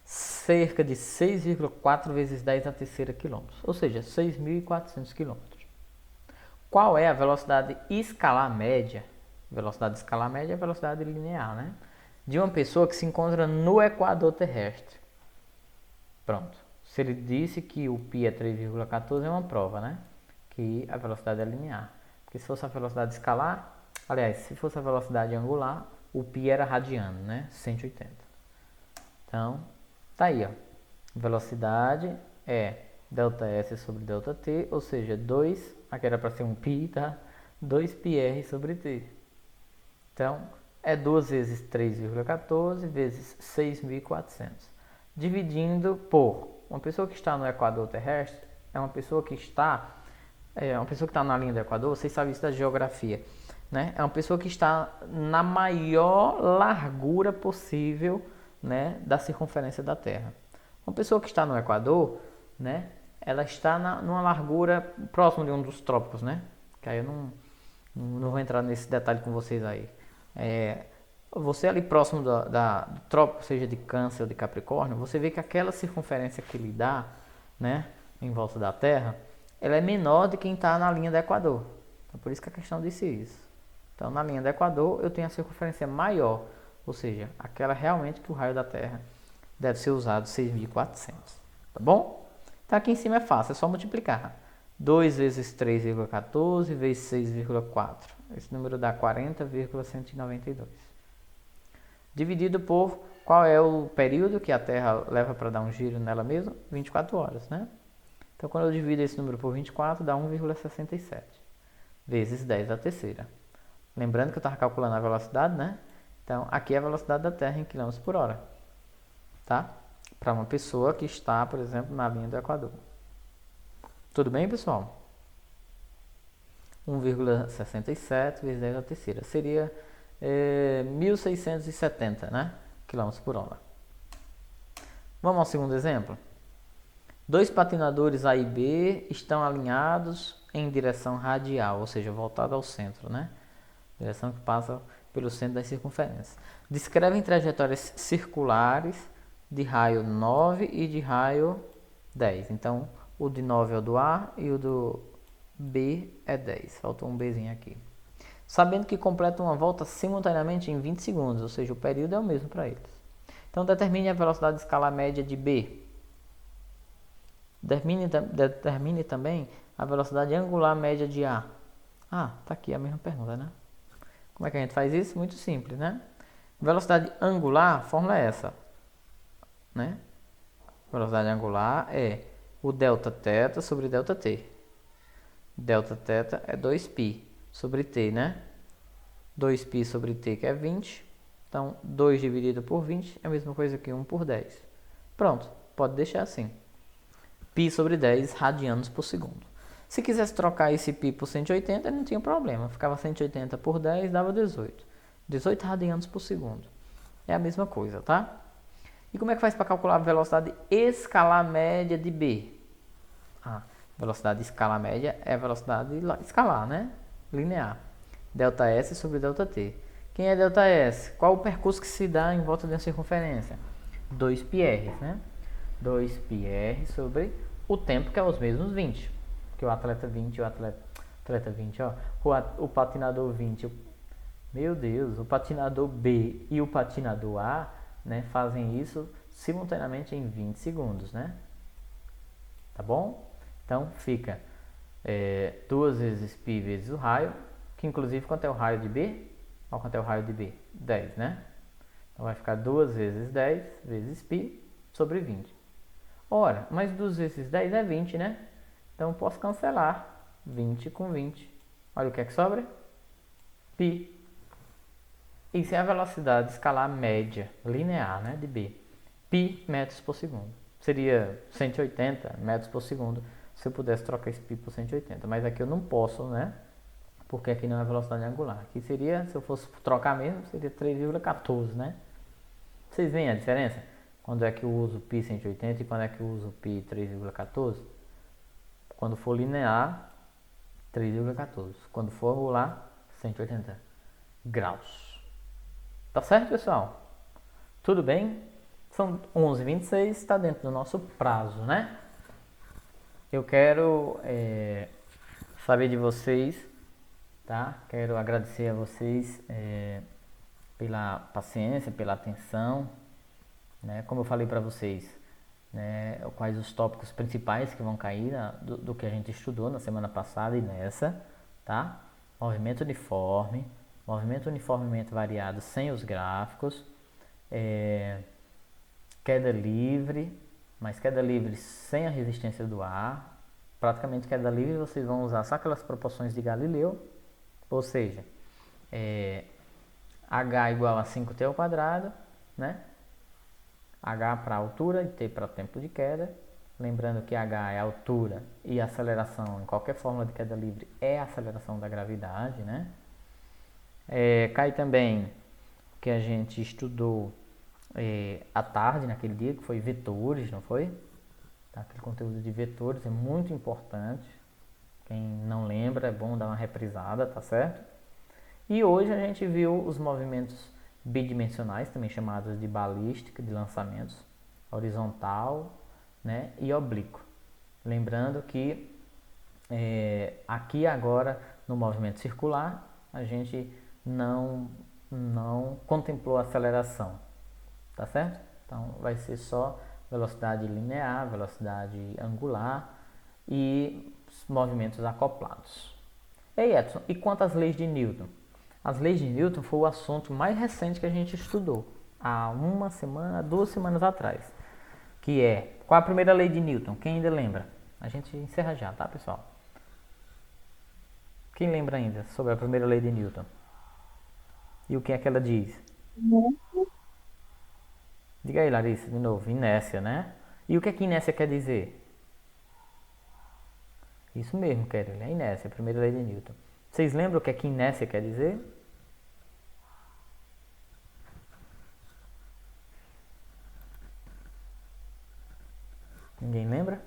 cerca de 6,4 vezes 10 a terceira quilômetros, ou seja, 6.400 quilômetros. Qual é a velocidade escalar média? Velocidade escalar média é a velocidade linear, né? De uma pessoa que se encontra no equador terrestre. Pronto. Se ele disse que o π é 3,14 é uma prova, né? Que a velocidade é linear. Porque se fosse a velocidade escalar, aliás, se fosse a velocidade angular, o π era radiano, né? 180. Então, tá aí, ó. Velocidade é ΔS sobre ΔT, ou seja, 2, aqui era para ser um π, tá? 2πr sobre t. Então, é 2 vezes 3,14 vezes 6.400. Dividindo por uma pessoa que está no equador terrestre, é uma pessoa que está na linha do equador, vocês sabem isso da geografia, né? É uma pessoa que está na maior largura possível, né, da circunferência da Terra. Uma pessoa que está no equador, né, ela está numa largura próximo de um dos trópicos, né? Que aí eu não vou entrar nesse detalhe com vocês aí. Você ali próximo do trópico, seja de Câncer ou de Capricórnio, você vê que aquela circunferência que lhe dá, né, em volta da Terra, ela é menor de quem está na linha do Equador. Então, por isso que a questão disse isso. Então, na linha do Equador, eu tenho a circunferência maior, ou seja, aquela realmente que o raio da Terra deve ser usado 6.400. Tá bom? Então, aqui em cima é fácil, é só multiplicar. 2 vezes 3,14 vezes 6,4. Esse número dá 40,192. Dividido por qual é o período que a Terra leva para dar um giro nela mesma? 24 horas, né? Então, quando eu divido esse número por 24, dá 1,67 vezes 10 à terceira. Lembrando que eu estava calculando a velocidade, né? Então, aqui é a velocidade da Terra em km por hora, tá? Para uma pessoa que está, por exemplo, na linha do Equador. Tudo bem, pessoal? 1,67 vezes 10 à terceira. Seria 1.670, né? Km por hora. Vamos ao segundo exemplo? 2 patinadores A e B estão alinhados em direção radial, ou seja, voltado ao centro, né? Direção que passa pelo centro das circunferências. Descrevem trajetórias circulares de raio 9 e de raio 10. Então, o de 9 é o do A e o do B é 10. Faltou um Bzinho aqui. Sabendo que completam uma volta simultaneamente em 20 segundos, ou seja, o período é o mesmo para eles. Então, determine a velocidade escalar média de B. Determine também a velocidade angular média de A. Ah, tá aqui a mesma pergunta, né? Como é que a gente faz isso? Muito simples, né? Velocidade angular, a fórmula é essa, né? Velocidade angular é o Δθ sobre ΔT. Δθ é 2π sobre t, né? 2π sobre t, que é 20. Então, 2 dividido por 20 é a mesma coisa que 1 por 10. Pronto, pode deixar assim. Π sobre 10 radianos por segundo. Se quisesse trocar esse π por 180, não tinha problema. Ficava 180 por 10, dava 18. 18 radianos por segundo. É a mesma coisa, tá? E como é que faz para calcular a velocidade escalar média de B? Velocidade escalar média é a velocidade escalar, né? Linear. ΔS sobre ΔT. Quem é ΔS? Qual o percurso que se dá em volta de uma circunferência? 2πr, né? 2πr sobre o tempo, que é os mesmos 20. Porque o atleta 20 e o atleta 20, ó. O patinador 20, meu Deus, o patinador B e o patinador A, né, fazem isso simultaneamente em 20 segundos, né? Tá bom? Então, fica 2 vezes π vezes o raio, que inclusive quanto é o raio de B? Olha quanto é o raio de B? 10, né? Então, vai ficar 2 vezes 10 vezes π sobre 20. Ora, mas 2 vezes 10 é 20, né? Então, eu posso cancelar 20 com 20. Olha o que é que sobra? π. Isso é a velocidade escalar média, linear, né, de B. π metros por segundo. Seria 180 metros por segundo se eu pudesse trocar esse π por 180. Mas aqui eu não posso, né? Porque aqui não é velocidade angular. Aqui seria, se eu fosse trocar mesmo, seria 3,14, né? Vocês veem a diferença? Quando é que eu uso π 180 e quando é que eu uso π 3,14? Quando for linear, 3,14. Quando for angular, 180 graus. Tá certo, pessoal? Tudo bem? São 11h26, está dentro do nosso prazo, né? Eu quero saber de vocês, tá? Quero agradecer a vocês pela paciência, pela atenção, né? Como eu falei para vocês, né? Quais os tópicos principais que vão cair do que a gente estudou na semana passada e nessa, tá? Movimento uniformemente variado sem os gráficos, queda livre, Mas queda livre sem a resistência do ar, praticamente queda livre vocês vão usar só aquelas proporções de Galileu, ou seja, h igual a 5t ao quadrado, né? H para altura e t para tempo de queda. Lembrando que h é a altura e a aceleração em qualquer fórmula de queda livre é a aceleração da gravidade, né? Cai também o que a gente estudou à tarde, naquele dia, que foi vetores, não foi? Tá, aquele conteúdo de vetores é muito importante. Quem não lembra, é bom dar uma reprisada, tá certo? E hoje a gente viu os movimentos bidimensionais, também chamados de balística, de lançamentos horizontal, né, e oblíquo. Lembrando que aqui agora no movimento circular a gente não contemplou a aceleração, tá certo? Então vai ser só velocidade linear, velocidade angular e movimentos acoplados. Ei, Edson, e quanto às leis de Newton? As leis de Newton foi o assunto mais recente que a gente estudou, há 1 semana, 2 semanas atrás. Que é, qual a primeira lei de Newton? Quem ainda lembra? A gente encerra já, tá, pessoal? Quem lembra ainda sobre a primeira lei de Newton? E o que é que ela diz? Diga aí, Larissa, de novo. Inércia, né? E o que é que inércia quer dizer? Isso mesmo, Kelly, é inércia, a primeira lei de Newton. Vocês lembram o que é que inércia quer dizer? Ninguém lembra?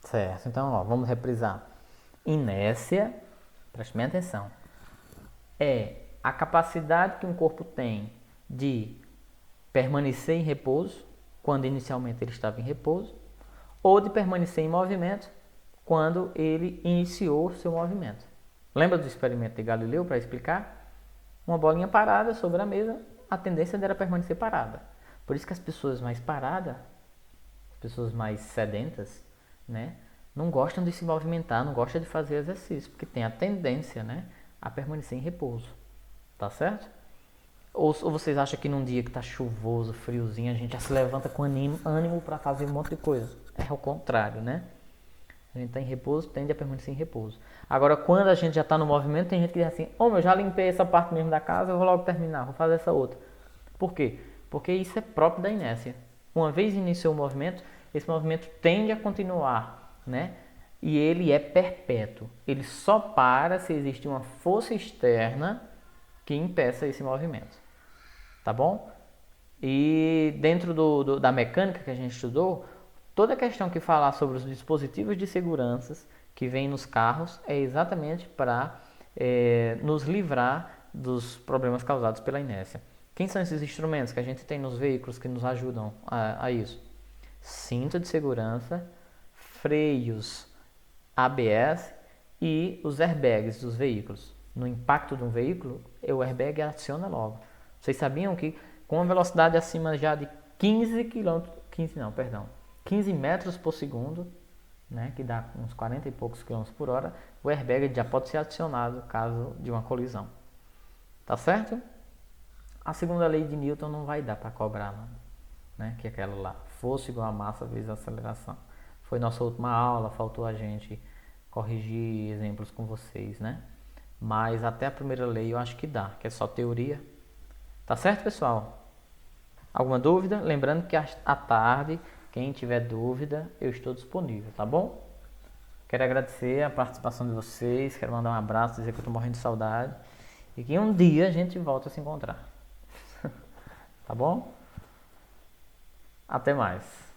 Certo, então ó, vamos reprisar. Inércia, preste bem atenção, é a capacidade que um corpo tem de permanecer em repouso, quando inicialmente ele estava em repouso, ou de permanecer em movimento, quando ele iniciou seu movimento. Lembra do experimento de Galileu para explicar? Uma bolinha parada sobre a mesa, a tendência dela era permanecer parada. Por isso que as pessoas mais paradas, as pessoas mais sedentas, né, não gostam de se movimentar, não gostam de fazer exercício, porque tem a tendência, né, a permanecer em repouso. Tá certo? Ou vocês acham que num dia que tá chuvoso, friozinho, a gente já se levanta com ânimo para fazer um monte de coisa? É o contrário, né? A gente está em repouso, tende a permanecer em repouso. Agora, quando a gente já está no movimento, tem gente que diz assim: eu já limpei essa parte mesmo da casa, eu vou logo terminar, vou fazer essa outra. Por quê? Porque isso é próprio da inércia. Uma vez iniciou o movimento, esse movimento tende a continuar, né? E ele é perpétuo. Ele só para se existe uma força externa que impeça esse movimento. Tá bom? E dentro da mecânica que a gente estudou, toda a questão que falar sobre os dispositivos de segurança que vem nos carros é exatamente para nos livrar dos problemas causados pela inércia. Quem são esses instrumentos que a gente tem nos veículos que nos ajudam a isso? Cinto de segurança, freios ABS e os airbags dos veículos. No impacto de um veículo, o airbag aciona logo. Vocês sabiam que com uma velocidade acima já de 15 metros por segundo, né, que dá uns 40 e poucos quilômetros por hora, o airbag já pode ser adicionado caso de uma colisão. Tá certo? A segunda lei de Newton não vai dar para cobrar, não, né, que é aquela lá, força igual a massa vezes a aceleração. Foi nossa última aula, faltou a gente corrigir exemplos com vocês, né? Mas até a primeira lei eu acho que dá, que é só teoria. Tá certo, pessoal? Alguma dúvida? Lembrando que à tarde, quem tiver dúvida, eu estou disponível, tá bom? Quero agradecer a participação de vocês, quero mandar um abraço, dizer que eu estou morrendo de saudade e que um dia a gente volta a se encontrar. Tá bom? Até mais.